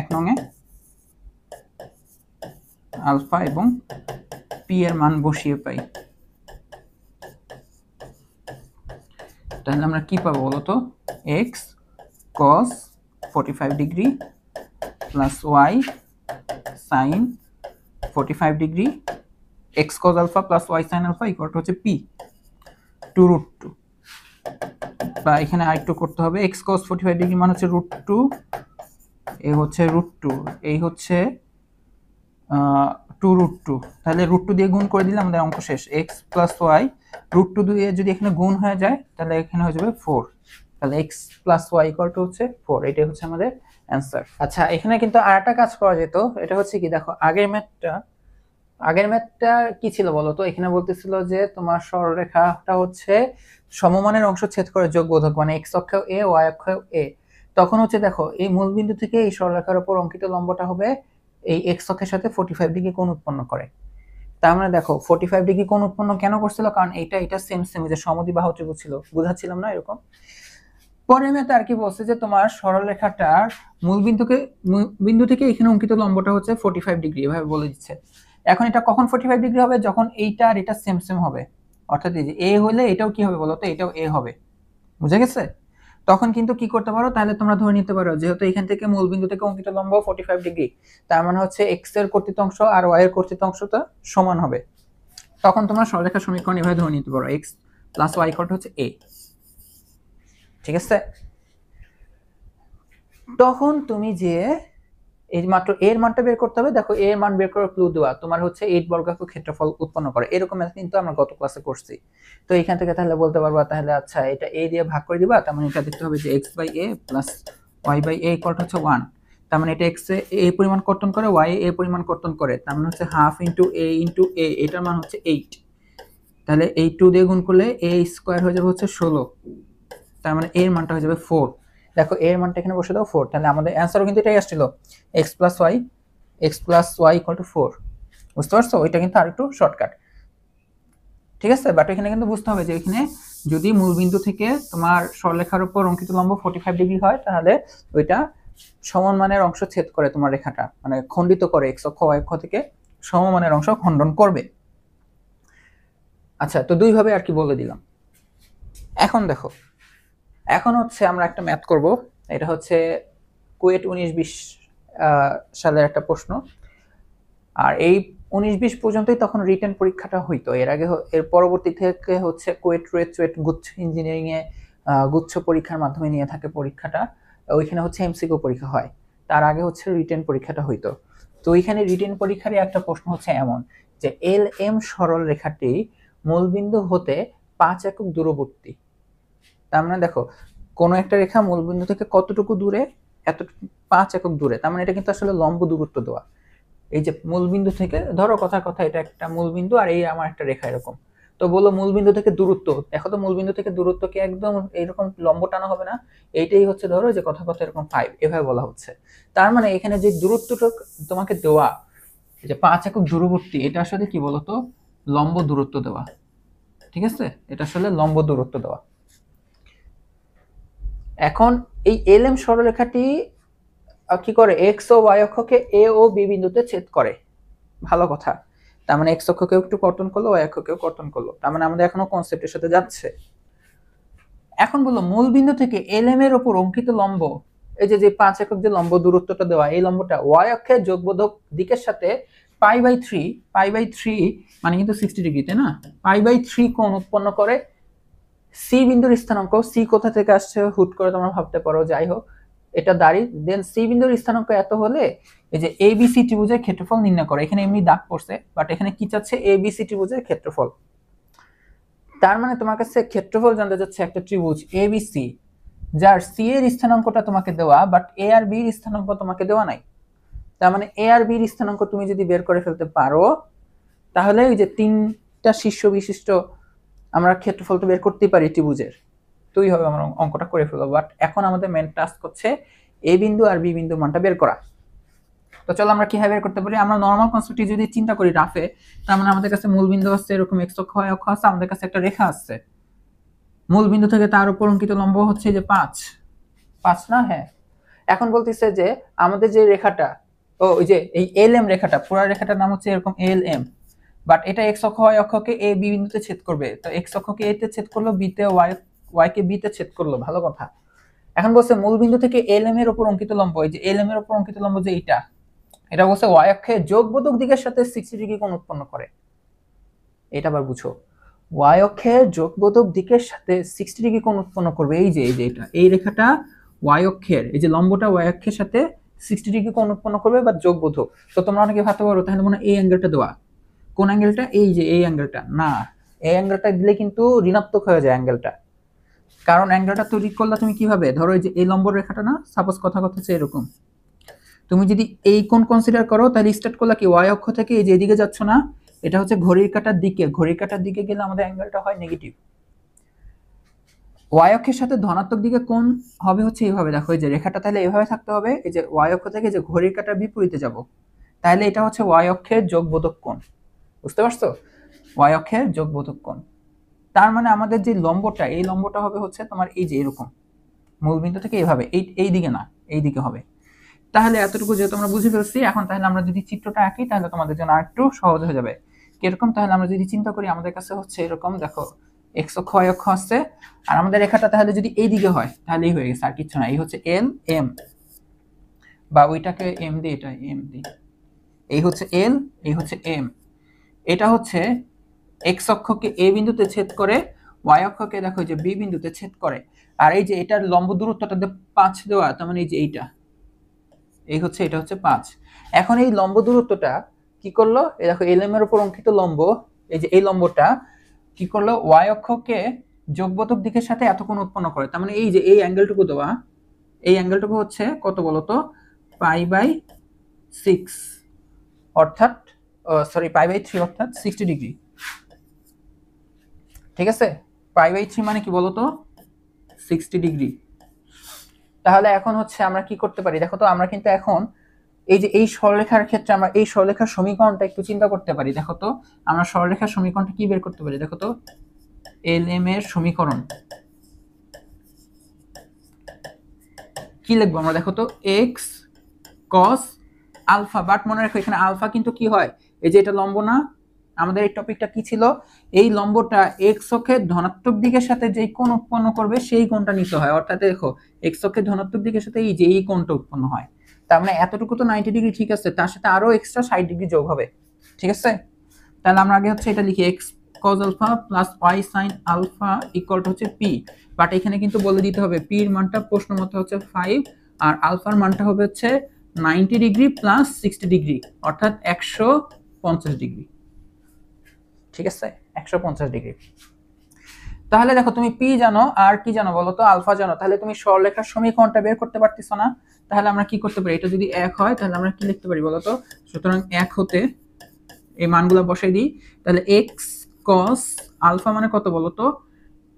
1 নং এ আলফা এবং p এর মান বসিয়ে পাই, তাহলে আমরা কি পাবো বলতো, x cos 45 degree plus y sin 45 degree, x cos alpha plus y sin alpha equal to হচ্ছে p 2√2, বা এখানে আরেকটু করতে হবে, x cos 45 ডিগ্রি মান হচ্ছে √2, এ হচ্ছে √2, এই হচ্ছে 2√2, তাহলে √2 দিয়ে গুণ করে দিলে আমাদের অঙ্ক শেষ। x প্লাস y √2 দিয়ে যদি এখানে গুণ হয়ে যায় তাহলে এখানে হয়ে যাবে 4, তাহলে x plus y equal to হচ্ছে 4, এটাই হচ্ছে আমাদের অ্যান্সার। আচ্ছা এখানে কিন্তু আরেকটা কাজ করা যেত, এটা হচ্ছে কি দেখো, আগের ম্যাথটা কি ছিল বলো তো, এখানে বলতেছিল যে তোমার সরলরেখাটা হচ্ছে সমমানের অংশ ছেদ করে যোগ বোধক, মানে x অক্ষেও a, y অক্ষেও a। তখন হচ্ছে দেখো এই মূলবিন্দু থেকে এই সরলরেখার উপর অঙ্কিত লম্বটা হবে এই x অক্ষের সাথে 45 ডিগ্রি কোণ উৎপন্ন করে। তার মানে দেখো 45 ডিগ্রি কোণ উৎপন্ন কেন করছিল, কারণ এটা সেম যে সমদ্বিবাহু ত্রিভুজ ছিল, বুঝাচ্ছিলাম না এরকম। পরে ম্যাথ আর কি বলছে যে তোমার সরলরেখাটার বিন্দু থেকে এখানে অঙ্কিত লম্বটা হচ্ছে 45 ডিগ্রি, এভাবে বলে দিচ্ছে। এখন এটা কখন 45 ডিগ্রি হবে, যখন এইটা আর এটা সেম হবে, অর্থাৎ এই যে a হলে এটাও কি হবে বলো তো, এটাও a হবে। বুঝে গেছে? তখন কিন্তু কি করতে পারো, তাহলে তোমরা ধরে নিতে পারো যেহেতু এখান থেকে মূলবিন্দু থেকে অঙ্কিত লম্ব 45 ডিগ্রি, তার মানে হচ্ছে x এর কর্তৃত অংশ আর y এর কর্তৃত অংশটা সমান হবে। তখন তোমরা সরলরেখা সমীকরণ এভাবে ধরে নিতে পারো, x plus y equal to হচ্ছে a। ঠিক আছে, তখন তুমি যে এই মাত্র এর মানটা বের করতে হবে। দেখো এর মান বের করার ক্লু দেওয়া, তোমার হচ্ছে 8 বর্গাকার ক্ষেত্রফল উৎপন্ন করে, এরকম ম্যাথ কিন্তু আমরা গত ক্লাসে করছি। তো এখান থেকে তাহলে বলতে পারবা, তাহলে আচ্ছা এটা a দিয়ে ভাগ করে দিবা, তার মানে এটা দেখতে হবে যে x/a প্লাস y/a ইকুয়াল হচ্ছে 1। তার মানে এটা x এ a পরিমাণ কর্তন করে, y এ a পরিমাণ কর্তন করে, তার মানে হচ্ছে হাফ ইনটু a, এটার মান হচ্ছে 8। তাহলে এই 2 দিয়ে গুণ করলে a স্কয়ার হয়ে যাবে হচ্ছে 16, তার মানে এর মানটা হয়ে যাবে 4। দেখো এর মানটা এখানে বসে দাও 4, তাহলে আমাদের অ্যানসারও কিন্তু এটাই আসছিল, x plus y equal to 4। বুঝতে পারছো? ওইটা কিন্তু আরেকটু শর্টকাট, ঠিক আছে। বাট এখানে কিন্তু বুঝতে হবে যে এখানে যদি মূলবিন্দু থেকে তোমার সরলরেখার উপর অঙ্কিত লম্ব 45 ডিগ্রি হয়, তাহলে ওইটা সমান মানের অংশ ছেদ করে তোমার রেখাটা, মানে খণ্ডিত করে, x অক্ষ y অক্ষ থেকে সমমানের অংশ খণ্ডন করবে। আচ্ছা, তো দুই ভাবে আর কি বলে দিলাম। এখন দেখো, এখন হচ্ছে আমরা একটা ম্যাথ করব, এটা হচ্ছে কুয়েট 19-20 সালের একটা প্রশ্ন। আর এই 19-20 পর্যন্তই তখন রিটেন পরীক্ষাটা হইতো, এর আগে এর পরবর্তী থেকে হচ্ছে কুয়েট চুয়েট গুচ্ছ ইঞ্জিনিয়ারিং এ গুচ্ছ পরীক্ষার মাধ্যমে নিয়ে থাকে পরীক্ষাটা, ওইখানে হচ্ছে এমসিকিউ পরীক্ষা হয়, তার আগে হচ্ছে রিটেন পরীক্ষাটা হইতো। তো ওইখানে রিটেন পরীক্ষারই একটা প্রশ্ন হচ্ছে এমন যে LM সরল রেখাটি মূলবিন্দু হতে 5 একক দূরবর্তী। তার মানে দেখো কোন একটা রেখা মূলবিন্দু থেকে কতটুকু দূরে, এত 5 একক দূরে, তার মানে এটা কিন্তু আসলে লম্ব দূরত্ব দেওয়া। এই যে মূলবিন্দু থেকে ধরো কথার কথা এটা একটা মূলবিন্দু আর এই আমার একটা রেখা এরকম, তো বলো মূলবিন্দু থেকে দূরত্ব, দেখো তো মূলবিন্দু থেকে দূরত্ব কি একদম এইরকম লম্ব টানা হবে না? এইটাই হচ্ছে ধরো যে কথা কথা এরকম 5 এভাবে বলা হচ্ছে। তার মানে এখানে যে দূরত্বটা তোমাকে দেওয়া, যে 5 একক দূরবর্তী, এটা আসলে কি বলতো, লম্ব দূরত্ব দেওয়া, ঠিক আছে, এটা আসলে লম্ব দূরত্ব দেওয়া। এখন এই LM সরলরেখাটি কি করে, এক্স ও ওয়াই অক্ষকে এ ও বি বিন্দুতে ছেদ করে, ভালো কথা। তার মানে এক্স অক্ষকেও একটু কর্তন করলো, ওয়াই অক্ষকেও কর্তন করলো, তার মানে আমাদের এখনো কনসেপ্টের সাথে যাচ্ছে। এখন বললো মূল বিন্দু থেকে LM এর উপর অঙ্কিত লম্ব, এই যে 5 একক যে লম্ব দূরত্বটা দেওয়া, এই লম্বটা ওয়াই অক্ষের যোগবোধক দিকের সাথে পাই বাই থ্রি মানে কিন্তু 60 ডিগ্রি, তাই না, পাই/3 কোণ উৎপন্ন করে। সি বিন্দুর স্থানাঙ্ক, সি কোথা থেকে আসছে হুট করে তোমরা ভাবতে পারো, যাই হোক এটা দাঁড়ি, দেন সি বিন্দুর স্থানাঙ্ক এত হলে এই যে এবিসি ত্রিভুজের ক্ষেত্রফল নির্ণয় করে। এখানে এমনি দাগ পড়ছে, বাট এখানে কি চাচ্ছে, এবিসি ত্রিভুজের ক্ষেত্রফল। তার মানে তোমার কাছে ক্ষেত্রফল জানতে যাচ্ছে একটা ত্রিভুজ এবিসি, যার সি এর স্থানাঙ্কটা তোমাকে দেওয়া, বাট এ আর বি এর স্থানাঙ্ক তোমাকে দেওয়া নাই। তার মানে এ আর বি এর স্থানাঙ্ক তুমি যদি বের করে ফেলতে পারো, তাহলে ওই যে 3টা শীর্ষ বিশিষ্ট আমরা ক্ষেত্রফল তো বের করতেই পারি ত্রিভুজের, তো এইভাবে আমরা অঙ্কটা করে ফেলবো। বাট এখন আমাদের মেন টাস্ক হচ্ছে এ বিন্দু আর বি বিন্দুর মানটা বের করা। তো চলো আমরা কিভাবে বের করতে পারি। আমরা নরমাল কনসেপ্টে যদি চিন্তা করি রাফে, তার মানে আমাদের কাছে মূল বিন্দু আছে, এরকম এক্স অক্ষ ওয়াই অক্ষ আছে, আমাদের কাছে একটা রেখা আছে, মূল বিন্দু থেকে তার উপর অঙ্কিত লম্ব হচ্ছে যে 5 না, হ্যাঁ। এখন বলতেছে যে আমাদের যে রেখাটা, ওই যে এই LM রেখাটা, পুরো রেখাটার নাম হচ্ছে এরকম LM, বাট এটা এক্স অক্ষ ওয়াই অক্ষকে এ বি বিন্দুতে ছেদ করবে, তো এক্স অক্ষকে এ তে ছেদ করলো, বি তে ওয়াই কে বি তে ছেদ করলো, ভালো কথা। এখন বলছে মূল বিন্দু থেকে LM এর উপর অঙ্কিত লম্ব, এই যে LM এর উপর অঙ্কিত লম্ব যে এটা বলছে ওয়াই অক্ষের যোগবোধক দিকের সাথে 60 ডিগ্রি কোণ উৎপন্ন করে। এটা আবার বুঝো, ওয়াই অক্ষের যোগবোধক দিকের সাথে 60 ডিগ্রি কোণ উৎপন্ন করবে, এই যে এটা এই রেখাটা ওয়াই অক্ষের, এই যে লম্বটা ওয়াই অক্ষের সাথে 60 ডিগ্রি কোণ উৎপন্ন করবে বা যোগবোধক। তো তোমরা অনেকে ভাবতে পারো তাহলে মনে হয় এই অ্যাঙ্গেলটা দেওয়া, কোন অ্যাঙ্গেলটা, এই যে এই অ্যাঙ্গেলটা, না, এই অ্যাঙ্গেলটা দিলে কিন্তু ঋণাত্মক হয়ে যায় অ্যাঙ্গেলটা। কারণ অ্যাঙ্গেলটা তৈরি করলে তুমি কিভাবে, ধরো এই যে এই লম্ব রেখাটা না, সাপোজ কথা হচ্ছে এরকম, তুমি যদি এই কোণ কনসিডার করো, তাহলে স্টার্ট করলে কি ওয়াই অক্ষ থেকে এই যে এদিকে যাচ্ছ না, এটা হচ্ছে ঘড়ির কাঁটার দিকে, ঘড়ির কাঁটার দিকে গেলে আমাদের অ্যাঙ্গেলটা হয় নেগেটিভ। ওয়াই অক্ষের সাথে ধনাত্মক দিকে কোণ হবে হচ্ছে এইভাবে, দেখো এই যে রেখাটা তাহলে এইভাবে থাকতে হবে, এই যে ওয়াই অক্ষ থেকে যে ঘড়ির কাঁটার বিপরীতে যাব, তাহলে এটা হচ্ছে ওয়াই অক্ষের যোগবোধক কোণ। বুঝতে পারছো, ওয়াই অক্ষের যোগবোধক কোণ। তার মানে আমাদের যে লম্বটা, এই লম্বটা হবে হচ্ছে তোমার এই যে এরকম, মূলবিন্দু থেকে এইভাবে, এই দিকে না, এই দিকে হবে। তাহলে এতটুকু যেহেতু আমরা বুঝে ফেলছি, এখন তাহলে আমরা যদি চিত্রটা আঁকি তাহলে তোমাদের জন্য আরেকটু সহজ হয়ে যাবে। কিরকম, তাহলে আমরা যদি চিন্তা করি, আমাদের কাছে হচ্ছে এরকম, দেখো এক্স অক্ষ ওয়াই অক্ষ আছে, আর আমাদের রেখাটা তাহলে যদি এই দিকে হয় তাহলে এই হয়ে গেছে, আর কিছু না, এই হচ্ছে এল এম, বা ওইটাকে এম দি, এটা এম দি, এই হচ্ছে এল, এই হচ্ছে এম। এটা হচ্ছে এক্স অক্ষকে এ বিন্দুতে ছেদ করে, ওয়াই অক্ষকে দেখো যে বি বিন্দুতে ছেদ করে, আর এই যে এটার লম্ব দূরত্বটা 5 দেওয়া, তার মানে এই যে এইটা, এই হচ্ছে, এটা হচ্ছে 5। এখন এই লম্ব দূরত্বটা কি করলো, এই দেখো এলএম এর উপর অঙ্কিত লম্ব, এই যে এই লম্বটা কি করলো, ওয়াই অক্ষকে যোগবোধক দিকের সাথে এত কোণ উৎপন্ন করে। তার মানে এই যে এই অ্যাঙ্গেলটুকু দেওয়া, এই অ্যাঙ্গেলটুকু হচ্ছে কত বলতো, π/6, অর্থাৎ সরি π/3, অর্থাৎ 60 ডিগ্রি। ঠিক আছে, π/3 মানে কি বলতো, 60 ডিগ্রি। তাহলে এখন হচ্ছে আমরা কি করতে পারি, দেখো তো আমরা কিন্তু এখন এই যে এই সরলরেখার ক্ষেত্রে আমরা এই সরলরেখার সমীকরণটা একটু চিন্তা করতে পারি। দেখো তো আমরা সরলরেখার সমীকরণটা কি বের করতে পারি, দেখো তো এলএম এর সমীকরণ কি লিখবো আমরা, দেখো তো এক্স কস আলফা। বাট মনে রাখো এখানে আলফা কিন্তু কি হয়, এই যে এটা লম্ব না, আমাদের এই টপিকটা কি ছিল, এই লম্বটা এক্স অক্ষের ধনাত্মক দিকের সাথে যেই কোণ উৎপন্ন করবে সেই কোণটা নিতে হয়। অর্থাৎ দেখো এক্স অক্ষের ধনাত্মক দিকের সাথে এই যে এই কোণটা উৎপন্ন হয়, তার মানে এতটুকু তো 90 ডিগ্রি, ঠিক আছে, তার সাথে আরো এক্সট্রা 60 ডিগ্রি যোগ হবে। ঠিক আছে, তাহলে আমরা আগে হচ্ছে এটা লিখি x cos alpha plus y sin alpha equal to হচ্ছে p। বাট এখানে কিন্তু বলে দিতে হবে p এর মানটা প্রশ্ন মতে হচ্ছে 5, আর আলফার মানটা হবে হচ্ছে 90 ডিগ্রি প্লাস 60 ডিগ্রি, অর্থাৎ 150 ডিগ্রি। ঠিক আছে, 150 ডিগ্রি। তাহলে দেখো তুমি পি জানো আর কি জানো বলো তো, আলফা জানো, তাহলে তুমি সরলরেখার সমীকরণটা বের করতে পারতেছো না। তাহলে আমরা কি করতে পারি, এটা যদি 1 হয় তাহলে আমরা কি লিখতে পারি বলো তো, সুতরাং 1 হতে এই মানগুলো বসাই দিই, তাহলে এক্স কস আলফা মানে কত বলো তো,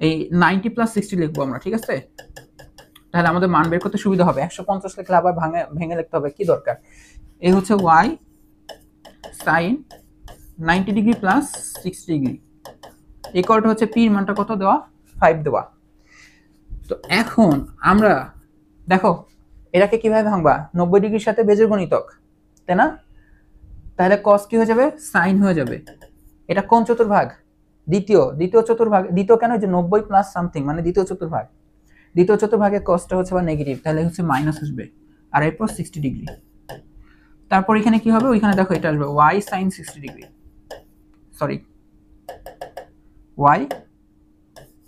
এই 90 প্লাস 60 লিখবো আমরা। ঠিক আছে, তাহলে আমাদের মান বের করতে সুবিধা হবে। 150 লিখলে আবার ভেঙে লিখতে হবে, কি দরকার। এই হচ্ছে y sin 90 degree plus 60 degree equal to হচ্ছে p এর মানটা কত দেওয়া, 5 দেওয়া। তো এখন আমরা দেখো এটাকে কিভাবে ভাঙবা, 90 ডিগ্রির সাথে বেজের গণিতক, তাই না, তাহলে cos কি হয়ে যাবে, sin হয়ে যাবে। এটা কোন চতুর্ভাগ, দ্বিতীয় চতুর্ভাগ, দ্বিতীয় কেন, যে 90 প্লাস সামথিং মানে দ্বিতীয় চতুর্ভাগ, দ্বিতীয় চতুর্ভাগে cosটা হচ্ছে বা নেগেটিভ, তাহলে হচ্ছে মাইনাস আসবে, আর এরপর 60 ডিগ্রি। তারপর এখানে কি হবে, ওইখানে দেখো এটা আসবে y sin 60 degree, sorry y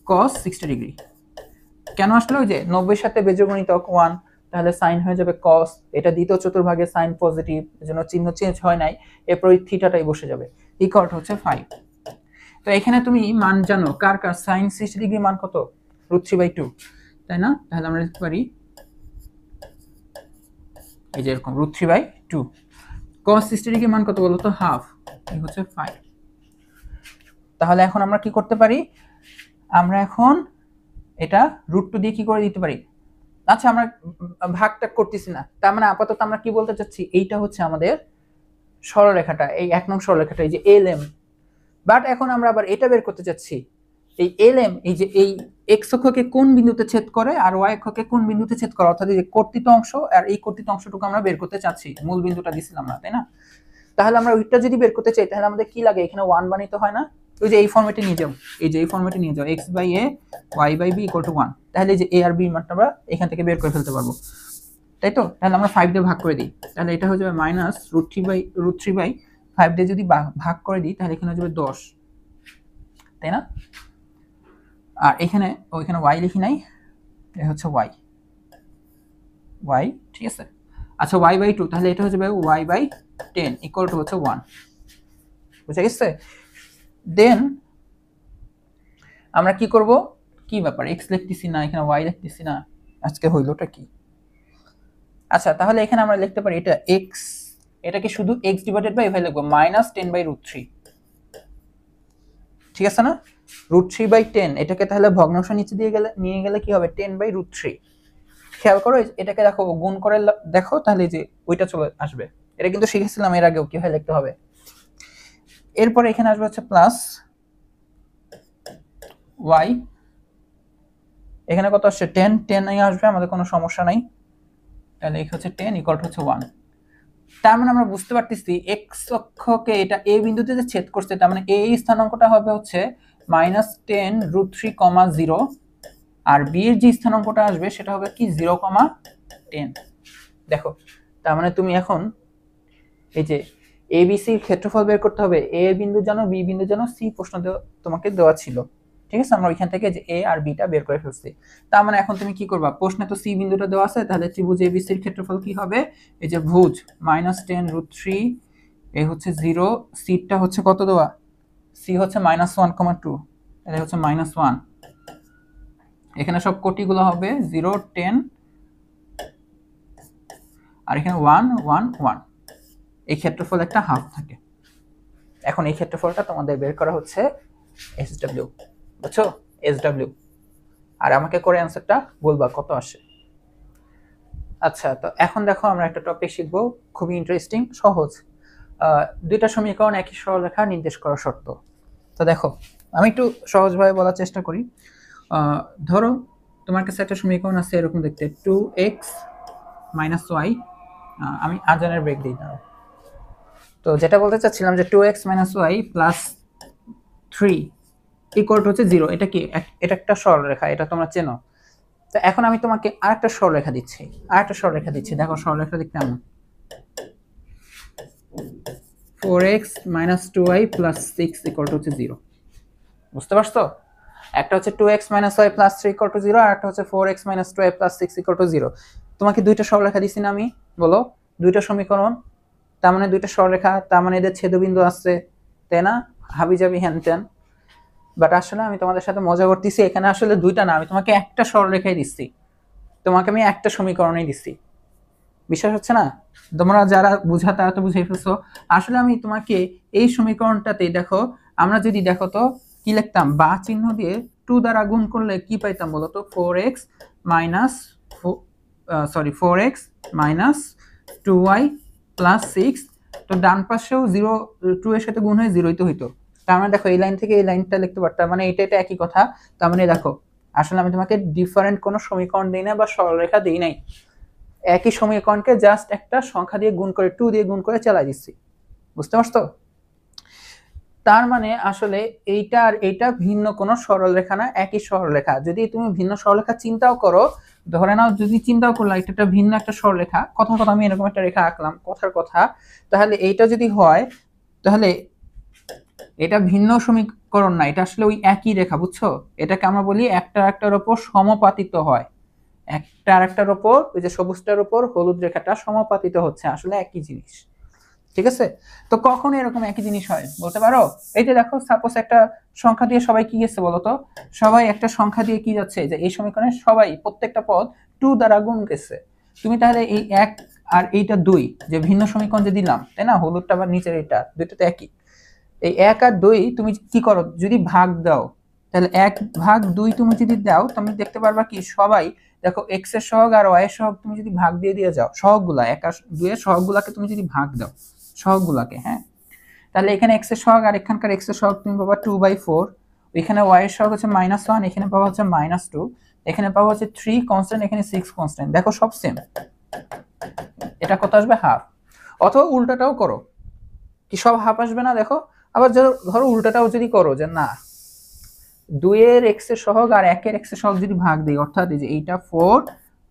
cos 60 degree. কেন আসলো, ওই যে 90 এর সাথে বেজোড় গুণিতক 1, তাহলে sin হয়ে যাবে cos, এটা দ্বিতীয় চতুর্ভাগে sin পজিটিভ, এজন্য চিহ্ন চেঞ্জ হয় নাই, এরপর এই থিটাটাই বসে যাবে, ইকুয়াল টু হচ্ছে 5। তো এখানে তুমি মান জানো কার sin 60 ডিগ্রি মান কত, √3/2, তাই না, তাহলে আমরা লিখতে পারি এই যে এরকম √3/2। cos 60 ডিগ্রি মান কত বলো তো, হাফ, এই হচ্ছে 5। তাহলে এখন আমরা কি করতে পারি, আমরা এখন এটা √2 দিয়ে কি করে দিতে পারি, আচ্ছা আমরা ভাগটা করতেছি না, তার মানে আপাতত আমরা কি বলতে চাচ্ছি, এইটা হচ্ছে আমাদের সরলরেখাটা, এই 1 নং সরলরেখাটা, এই যে এলএম। বাট এখন আমরা আবার এটা বের করতে চাচ্ছি, এই এলএম এই যে এই এক্স অক্ষকে কোন বিন্দুতে ছেদ করে আর ওয়াই অক্ষকে কোন বিন্দুতে ছেদ করে, অর্থাৎ এই যে কর্তিত অংশ আর এই কর্তিত অংশটুকু আমরা বের করতে চাচ্ছি, মূল বিন্দুটা দিছিলাম না, তাই না। তাহলে আমরা ওইটা যদি বের করতে চাই তাহলে আমাদের কি লাগে, এখানে 1 বানাইতে হয় না, ওই যে এই ফরম্যাটে নিয়ে যাও, এই যে এই ফরম্যাটে নিয়ে যাও x/a y/b = 1, তাহলে এই যে a আর b মানটা আমরা এখান থেকে বের করে ফেলতে পারবো, তাই তো। তাহলে আমরা 5 দিয়ে ভাগ করে দিই, তাহলে এটা হয়ে যাবে -√3/5 দিয়ে যদি ভাগ করে দিই তাহলে এখানে হয়ে যাবে 10, তাই না। আর এখানে ওইখানে y লিখি নাই, এটা হচ্ছে y, ঠিক আছে। আচ্ছা y/2, তাহলে এটা হয়ে যাবে y/10 ইকুয়াল টু হচ্ছে 1, বুঝা গেছে। দেন আমরা কি করব, কি ব্যাপার x লিখতেছি না, এখানে y লিখতেছি না, আজকে হইলোটা কি। আচ্ছা তাহলে এখানে আমরা লিখতে পারি এটা x, এটাকে শুধু x ডিভাইডেড বাই এভাবে লিখব -10/√3, ঠিক আছে না, √3/10, এটাকে তাহলে ভগ্নাংশ নিচে দিয়ে নিয়ে গেলে কি হবে, 10/√3। খেয়াল করো এটাকে দেখো গুণ করে দেখো, তাহলে যে ওইটা চলে আসবে, এটা কিন্তু শিখেছিলাম এর আগেও কিভাবে লিখতে হবে। এরপর এখানে আসবে হচ্ছে প্লাস y, এখানে কত আসছে 10 এই আসবে, আমাদের কোনো সমস্যা নাই, তাহলে এই হচ্ছে 10 ইকুয়াল টু হচ্ছে 1। তার মানে আমরা বুঝতে পারতেছি x অক্ষকে এটা a বিন্দুতে যে ছেদ করছে, তার মানে এই স্থানাঙ্কটা হবে হচ্ছে -10√3, 0, আর b এর যে স্থানাঙ্কটা আসবে সেটা হবে কি 0,10। দেখো তার মানে তুমি এখন এই যে ABC এর ক্ষেত্রফল বের করতে হবে, a বিন্দু জানো, b বিন্দু জানো, c প্রশ্ন তোমাকে দেওয়া ছিল, ঠিক আছে, আমরা ওইখান থেকে যে এ আর বিটা বের করে ফেলছি। তার মানে এখন তুমি কি করবা, প্রশ্নে তো সি বিন্দুটা দেওয়া আছে, তাহলে ত্রিভুজ এবিসির ক্ষেত্রফল কি হবে, এই যে ভুজ -10√3, এ হচ্ছে 0, সিটা হচ্ছে কত দেওয়া, সি হচ্ছে -1,2, এটা হচ্ছে -1, এখানে সব কোটিগুলো হবে 0, 10 আর এখানে 1, 1, 1, এই ক্ষেত্রফল একটা হাফ থাকে। এখন এই ক্ষেত্রফলটা তোমাদের বের করা হচ্ছে SW, বুঝছো, SW, আর আমাকে করে অ্যান্সারটা বলবা কত আসে। আচ্ছা, তো এখন দেখো আমরা একটা টপিক শিখবো, খুবই ইন্টারেস্টিং, সহজ, দুইটা সমীকরণ একই সরলরেখা নির্দেশ করার শর্ত। তো দেখো আমি একটু সহজভাবে বলার চেষ্টা করি। ধরো তোমার কাছে একটা সমীকরণ আছে এরকম দেখতে, 2x - y, আমি আজানের ব্রেক দিই না। তো যেটা বলতে চাচ্ছিলাম যে 2x - y + 3 = হচ্ছে 0, এটা কি, এটা একটা সরলরেখা, এটা তোমরা চেনো। তো এখন আমি তোমাকে আরেকটা সরলরেখা দিচ্ছি, দেখো সরলরেখা দেখতে কেমন, 4x - 2y + 6 = হচ্ছে 0, বুঝতে পারছো? একটা হচ্ছে 2x - y + 3 = 0, আর একটা হচ্ছে 4x - 2y + 6 = 0। তোমাকে দুইটা সরলরেখা দিছি না আমি, বলো, দুইটা সমীকরণ, তার মানে দুইটা সরলরেখা, তার মানে এদের ছেদবিন্দু আছে, তাই না, হাবিজাবি হ্যানত্যান। বাট আসলে আমি তোমাদের সাথে মজা করতেছি, এখানে আসলে দুইটা না, আমি তোমাকে একটা সরলরেখাই দিচ্ছি, তোমাকে আমি একটা সমীকরণই দিচ্ছি, বিশ্বাস হচ্ছে না? তোমরা যারা বুঝা তারা তো বুঝেই ফেলছো। আসলে আমি তোমাকে এই সমীকরণটাতেই দেখো, আমরা যদি দেখো তো কি লিখতাম, বা চিহ্ন দিয়ে 2 দ্বারা গুণ করলে কি পাইতাম বলো তো, 4x - 2y + 6, তো ডান পাশেও 0, 2 এর সাথে গুণ হয়ে 0ই তো হইতো। তার মানে দেখো এই লাইন থেকে এই লাইনটা লিখতে পারতাম, মানে এটা একই কথা। তার মানে দেখো আসলে আমি তোমাকে ডিফারেন্ট কোনো সমীকরণ দিই না বা সরলরেখা দিই নাই, একই সমীকরণকে জাস্ট একটা সংখ্যা দিয়ে গুণ করে, 2 দিয়ে গুণ করে চালাই দিচ্ছি, বুঝতে পারছো? তার মানে আসলে এইটা আর এইটা ভিন্ন কোনো সরলরেখা না, একই সরলরেখা। যদি তুমি ভিন্ন সরলরেখা চিন্তাও করো, ধরে নাও যদি চিন্তাও করলা এটা ভিন্ন একটা সরলরেখা, কথার কথা আমি এরকম একটা রেখা আঁকলাম, কথার কথা, তাহলে এইটা যদি হয়, তাহলে এটা ভিন্ন সমীকরণ না, এটা আসলে ওই একই রেখা, বুঝছো? এটাকে আমরা বলি একটা একটার উপর সমাপাতিত হয়, একটা আরেকটার উপর, ওই যে সবুজটার উপর হলুদ রেখাটা সমাপাতিত হচ্ছে, আসলে একই জিনিস, ঠিক আছে? তো কখন এরকম একই জিনিস হয় বলতে পারো? এই যে দেখো সাপোজ একটা সংখ্যা দিয়ে সবাই কি গেছে বলতো, সবাই একটা সংখ্যা দিয়ে কি যাচ্ছে, যে এই সমীকরণে সবাই প্রত্যেকটা পদ 2 দ্বারা গুণ গেছে। তুমি তাহলে এই 1 আর এইটা 2 যে ভিন্ন সমীকরণ যে দিলাম, তাই না, হলুদটা বা নিচের এটা দুইটা তো একই, এই 1 আর 2 তুমি কি করো, যদি ভাগ দাও, তাহলে 1/2 তুমি যদি দাও, তুমি দেখতে পারবা কি সবাই দেখো x এর সহগ আর y এর সহগ তুমি যদি ভাগ দিয়ে যাও, সহগগুলা 1 আর 2 এর সহগগুলাকে তুমি যদি ভাগ দাও, সহগগুলাকে, হ্যাঁ, তাহলে এখানে x এর সহগ আর এখানকার x এর সহগ তুমি পাবা 2/4, এখানে y এর সহগ হচ্ছে -1, এখানে পাবা হচ্ছে -2, এখানে পাবা হচ্ছে 3 কনস্ট্যান্ট, এখানে 6 কনস্ট্যান্ট, দেখো সব সেম, এটা কত আসবে, হাফ। অথবা উল্টাটাও করো, কি সব হাফ আসবে না, দেখো। আবার ধরো উল্টাটাও যদি করো, যে না 2 এর x এর সহগ আর 1 এর x এর সহগ যদি ভাগ দিই, অর্থাৎ এই যে এইটা 4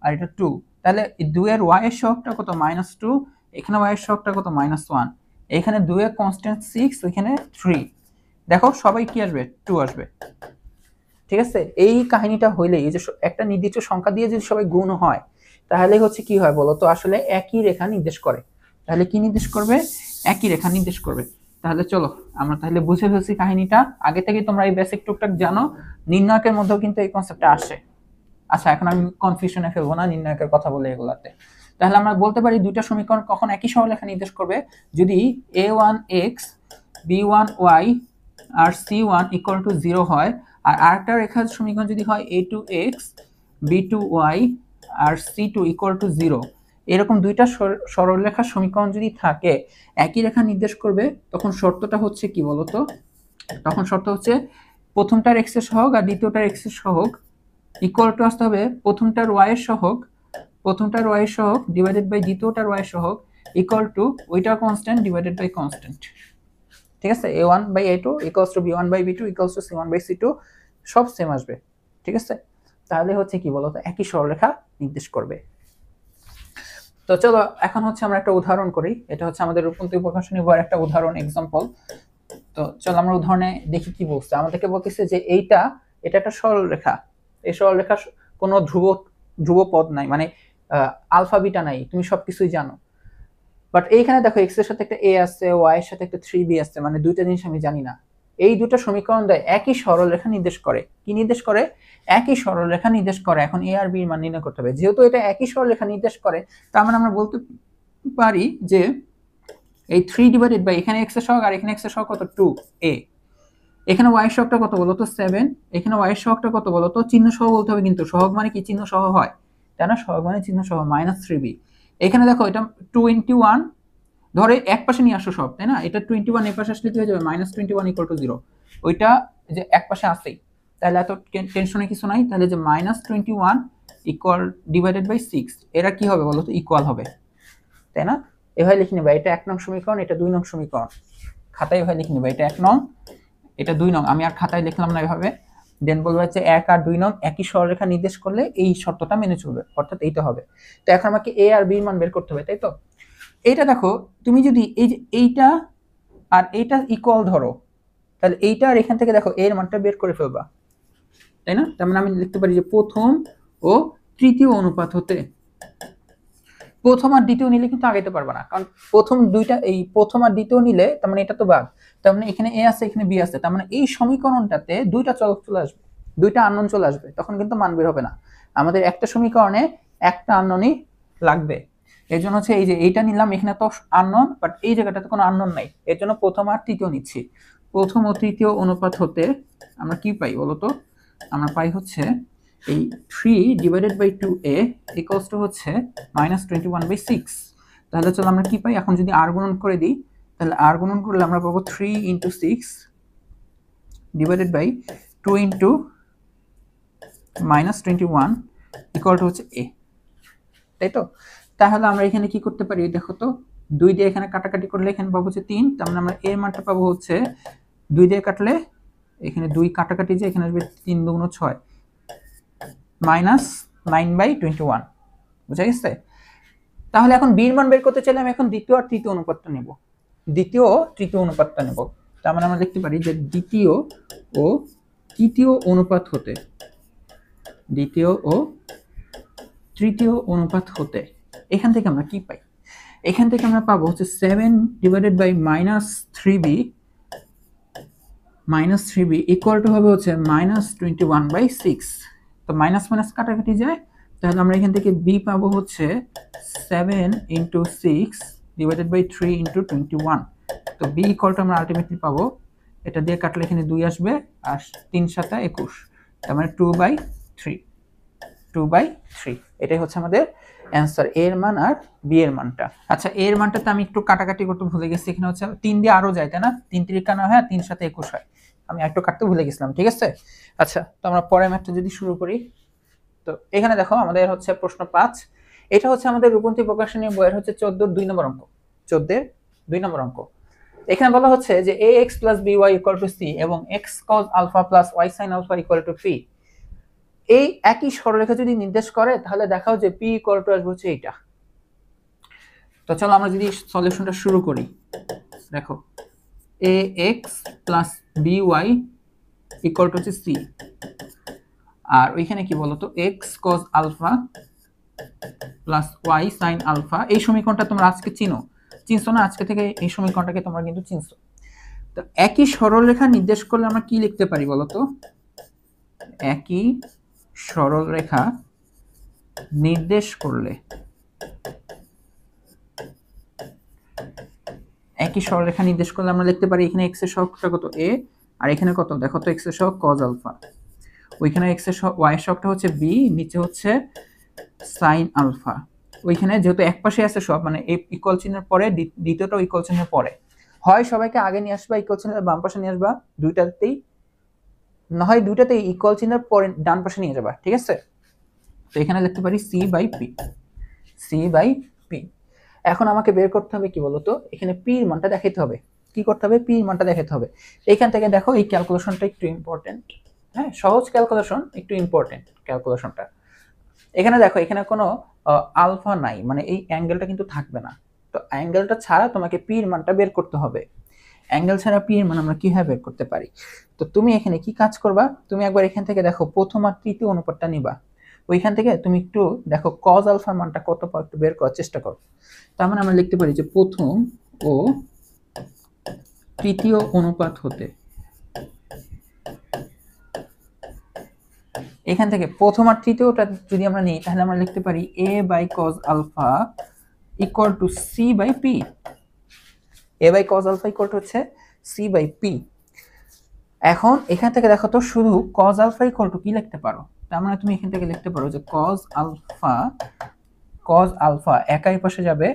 আর এটা 2, তাহলে 2 এর y এর সহগটা কত, -2, এখানে y এর সহগটা কত, -1, এখানে 2 এর কনস্ট্যান্ট 6, এখানে 3, দেখো সবাই কি আসবে, 2 আসবে, ঠিক আছে? এই কাহিনীটা হইলে, এই যে একটা নির্দিষ্ট সংখ্যা দিয়ে যদি সবাই গুণ হয়, তাহলে হচ্ছে কি হয় বলো তো, আসলে একই রেখা নির্দেশ করে। তাহলে কি নির্দেশ করবে, একই রেখা নির্দেশ করবে। তাহলে চলো আমরা তাহলে বুঝে ফেলছি কাহিনীটা, আগে থেকে তোমরা এই বেসিক টুকটাক জানো, নির্ণায়কের মধ্যেও কিন্তু এই কনসেপ্টটা আসে। আচ্ছা, এখন আমি কনফিউশনে ফেলবো না নির্ণায়কের কথা বলে এগুলাতে। তাহলে আমরা বলতে পারি দুইটা সমীকরণ কখন একই সরলরেখা নির্দেশ করবে, যদি a1x b1y আর c1 = 0 হয়, আর আরেকটা রেখার সমীকরণ যদি হয় a2x b2y আর c2 = 0, এরকম দুইটা সরলরেখার সমীকরণ যদি থাকে, একই রেখা নির্দেশ করবে, তখন শর্তটা হচ্ছে কি বলতো, তখন শর্ত হচ্ছে প্রথমটার x এর সহগ আর দ্বিতীয়টার x এর সহগ ইকুয়াল টু আসতে হবে প্রথমটার y এর সহগ, ডিভাইডেড বাই দ্বিতীয়টার y এর সহগ ইকুয়াল টু ওইটা কনস্ট্যান্ট ডিভাইডেড বাই কনস্ট্যান্ট, ঠিক আছে? a1/a2 = b1/b2 = c1/c2, সব সেম আসবে, ঠিক আছে? তাহলে হচ্ছে কি বলতো, একই সরলরেখা নির্দেশ করবে। তো চলো এখন হচ্ছে আমরা একটা উদাহরণ করি, এটা হচ্ছে আমাদের রূপন্তী প্রকাশনী বইয়ের একটা উদাহরণ, এক্সাম্পল। তো চলো আমরা উদাহরণে দেখি কি বলছে। আমাদেরকে বলতেছে যে এইটা এটা একটা সরলরেখা। এই সরলরেখার কোনো ধ্রুব পদ নাই, মানে আলফা বিটা নাই, তুমি সবকিছুই জানো। বাট এইখানে দেখো এক্স এর সাথে একটা এ আছে, ওয়াই এর সাথে একটা 3b আছে, মানে দুইটা জিনিস আমি জানি না। এই দুটো সমীকরণ দেয় একই সরলরেখা নির্দেশ করে। কি নির্দেশ করে? একই সরলরেখা নির্দেশ করে। এখন এ আর বি এর মান নির্ণয় করতে হবে। যেহেতু এটা একই সরলরেখা নির্দেশ করে, তার মানে আমরা বলতে পারি যে এই 3 ডিভাইডেড বাই এখানে x এর সহগ আর এখানে x এর সহগ কত 2a, এখানে y এর সহগটা কত বলো তো 7, এখানে y এর সহগটা কত বলো তো, চিহ্ন সহ বলতে হবে, কিন্তু সহগ মানে কি চিহ্ন সহ হয়, তাই না? সহগ মানে চিহ্ন সহ, -3b। এখানে দেখো এটা 21, ধরে এক পাশে নিয়ে আসো সব, তাই না? এটা 21 এই পাশে আসলে কি হয়ে যাবে, -21 = 0। ওইটা যে এক পাশে আসেই, তাহলে এত টেনশনের কিছু নাই। তাহলে যে -21 ইকুয়াল ডিভাইডেড বাই 6, এরা কি হবে বলো তো, ইকুয়াল হবে, তাই না? এভাবে লিখে নেবা, এটা 1 নং সমীকরণ, এটা 2 নং সমীকরণ। খাতায় এভাবে লিখে নেবা, এটা 1 নং, এটা 2 নং। আমি আর খাতায় লিখলাম না এভাবে। দেন বলবো যে 1 আর 2 নং একই সরলরেখা নির্দেশ করলে এই শর্তটা মেনে চলবে, অর্থাৎ এইটা হবে। তো এখন আমাকে a আর b এর মান বের করতে হবে, তাই তো? এইটা দেখো, তুমি যদি এই যে এইটা আর এইটা ইকুয়াল ধরো, তাহলে এইটা আর এখান থেকে দেখো এর মানটা বের করে ফেলবা, তাই না? তার মানে আমি লিখতে পারি যে প্রথম ও তৃতীয় অনুপাত হতে, প্রথম আর দ্বিতীয় নিলে কিন্তু আগাইতে পারবা না, কারণ প্রথম দুইটা, এই প্রথম আর দ্বিতীয় নিলে তার মানে এটা তো বাদ, তার মানে এখানে এ আছে এখানে বি আছে, তার মানে এই সমীকরণটাতে দুইটা চলক চলে আসবে, দুইটা আননোন চলে আসবে, তখন কিন্তু মান বের হবে না। আমাদের একটা সমীকরণে একটা আননোনই লাগবে। এর জন্য হচ্ছে এই যে এইটা নিলাম, এখানে তো আননোন, বাট এই জায়গাটাতে কোনো আননোন নাই, এর জন্য প্রথম আর তৃতীয় নিচ্ছি। প্রথম ও তৃতীয় অনুপাত হতে আমরা কি পাই বলতো? আমরা পাই হচ্ছে এই 3 divided by 2a equals to হচ্ছে -21/6। তাহলে চলো আমরা কি পাই, এখন যদি r গুণন করে দিই, তাহলে r গুণন করলে আমরা পাবো 3 × 6 ডিভাইডেড বাই 2 × -21 ইকুয়াল টু হচ্ছে a, তাই তো? তাহলে আমরা এখানে কি করতে পারি দেখো তো, 2 দিয়ে এখানে কাটাকাটি করলে এখানে পাবো হচ্ছে 3, তার মানে আমরা a এর মানটা পাবো হচ্ছে 2 দিয়ে কাটলে এখানে 2 কাটাকাটি যে এখানে আসবে 3 × 2 = 6 -9/21, বুঝা গেছে? তাহলে এখন বি এর মান বের করতে চাইলে আমি এখন দ্বিতীয় আর তৃতীয় অনুপাতটা নেব, দ্বিতীয় ও তৃতীয় অনুপাতটা নেব। তার মানে আমরা লিখতে পারি যে দ্বিতীয় ও তৃতীয় অনুপাত হতে, দ্বিতীয় ও তৃতীয় অনুপাত হতে এখান থেকে আমরা কি পাই? এখান থেকে আমরা পাবো হচ্ছে 7 divided by -3b equal to হবে হচ্ছে -21/6। তো মাইনাস মাইনাস কাটাকাটি যায়, তাহলে আমরা এখান থেকে b পাবো হচ্ছে 7 × 6 ডিভাইডেড বাই 3 × 21। তো b ইকুয়াল টু আমরা আলটিমেটলি পাবো, এটা দিয়ে কাটলে এখানে 2 আসবে আর 3 × 7 = 21, তার মানে 2/3। এটাই হচ্ছে আমাদের অ্যানসার, এর মান আর বি এর মানটা। আচ্ছা, এর মানটাতে আমি একটু কাটাকাটি করতে ভুলে গেছি, এখানে হচ্ছে 3 দিয়ে আরো যায়, তাই না? 3 × 3 হয়, 3 × 7 = 21 হয়, আমি একটু কাটতে ভুলে গেছিলাম, ঠিক আছে? আচ্ছা, তো আমরা পরের ম্যাথটা যদি শুরু করি, তো এখানে দেখো আমাদের হচ্ছে প্রশ্ন 5। এটা হচ্ছে আমাদের রূপন্তী প্রকাশনী বইয়ের হচ্ছে 14 2 নম্বর অঙ্ক, 14 2 নম্বর অঙ্ক। এখানে বলা হচ্ছে যে ax + by = c এবং x cos α + y sin α = p। এই একই সরলরেখা যদি নির্দেশ করে, তাহলে দেখাও যে p = আসবে হচ্ছে এইটা। তো চলো আমরা যদি সলিউশনটা শুরু করি, দেখো ax + by = হচ্ছে c, আর ওইখানে কি বলতো x cos α + y sin α, এই সমীকরণটা তোমরা আজকে চিনছো না? আজকে থেকে এই সমীকরণটাকে তোমরা কিন্তু চিনছো। তো একই সরলরেখা নির্দেশ করলে আমরা কি লিখতে পারি বলতো? একই সরলরেখা নির্দেশ করলে, একই সরলরেখা নির্দেশ করলে আমরা লিখতে পারি এখানে x এর সহগটা কত a, আর এখানে কত দেখো তো x এর সহগ cos α, ওইখানে x এর সহগ y এর সহগটা হচ্ছে b, নিচে হচ্ছে sin α। ওইখানে যেহেতু এক পাশে আছে সব, মানে এই ইকুয়াল চিহ্নের পরে দ্বিতীয়টাও ইকুয়াল চিহ্নের পরে, হয় সবাইকে আগে নিয়ে আসবা ইকুয়াল চিহ্নের বাম পাশে নিয়ে আসবা, দুইটাতেই না হয় দুইটাতেই ইকুয়াল চিহ্নের পরে ডান পাশে নিয়ে যাবা, ঠিক আছে? তো এখানে লিখতে পারি c/p। এখন আমাকে বের করতে হবে কি বলতো, এখানে p এর মানটা দেখাইতে হবে। কি করতে হবে? p এর মানটা দেখাইতে হবে। এখান থেকে দেখো এই ক্যালকুলেশনটা একটু ইম্পর্টেন্ট, হ্যাঁ, সহজ ক্যালকুলেশন, একটু ইম্পর্টেন্ট ক্যালকুলেশনটা। এখানে দেখো এখানে কোনো আলফা নাই, মানে এই অ্যাঙ্গেলটা কিন্তু থাকবে না। তো অ্যাঙ্গেলটা ছাড়া তোমাকে p এর মানটা বের করতে হবে। অ্যাঙ্গেল ছাড়া পি এর মান আমরা কিভাবে বের করতে পারি? তো তুমি এখানে কি কাজ করবা, তুমি একবার এখান থেকে দেখো প্রথম আর তৃতীয় অনুপাতটা নিবা, ওইখান থেকে তুমি একটু দেখো কজ আলফার মানটা কত পাও একটু বের করার চেষ্টা করো। তার মানে আমরা লিখতে পারি যে প্রথম ও তৃতীয় অনুপাত হতে, এখান থেকে প্রথম আর তৃতীয়টা যদি আমরা নিই তাহলে আমরা লিখতে পারি a by cos alpha equal to c by p। a by cos alpha equal to হচ্ছে c বাই p। এখন এখান থেকে দেখো তো শুধু cos আলফা ইকুয়াল টু কি লিখতে পারো, তার মানে তুমি এখান থেকে লিখতে পারো যে cos আলফা একাই পাশে যাবে,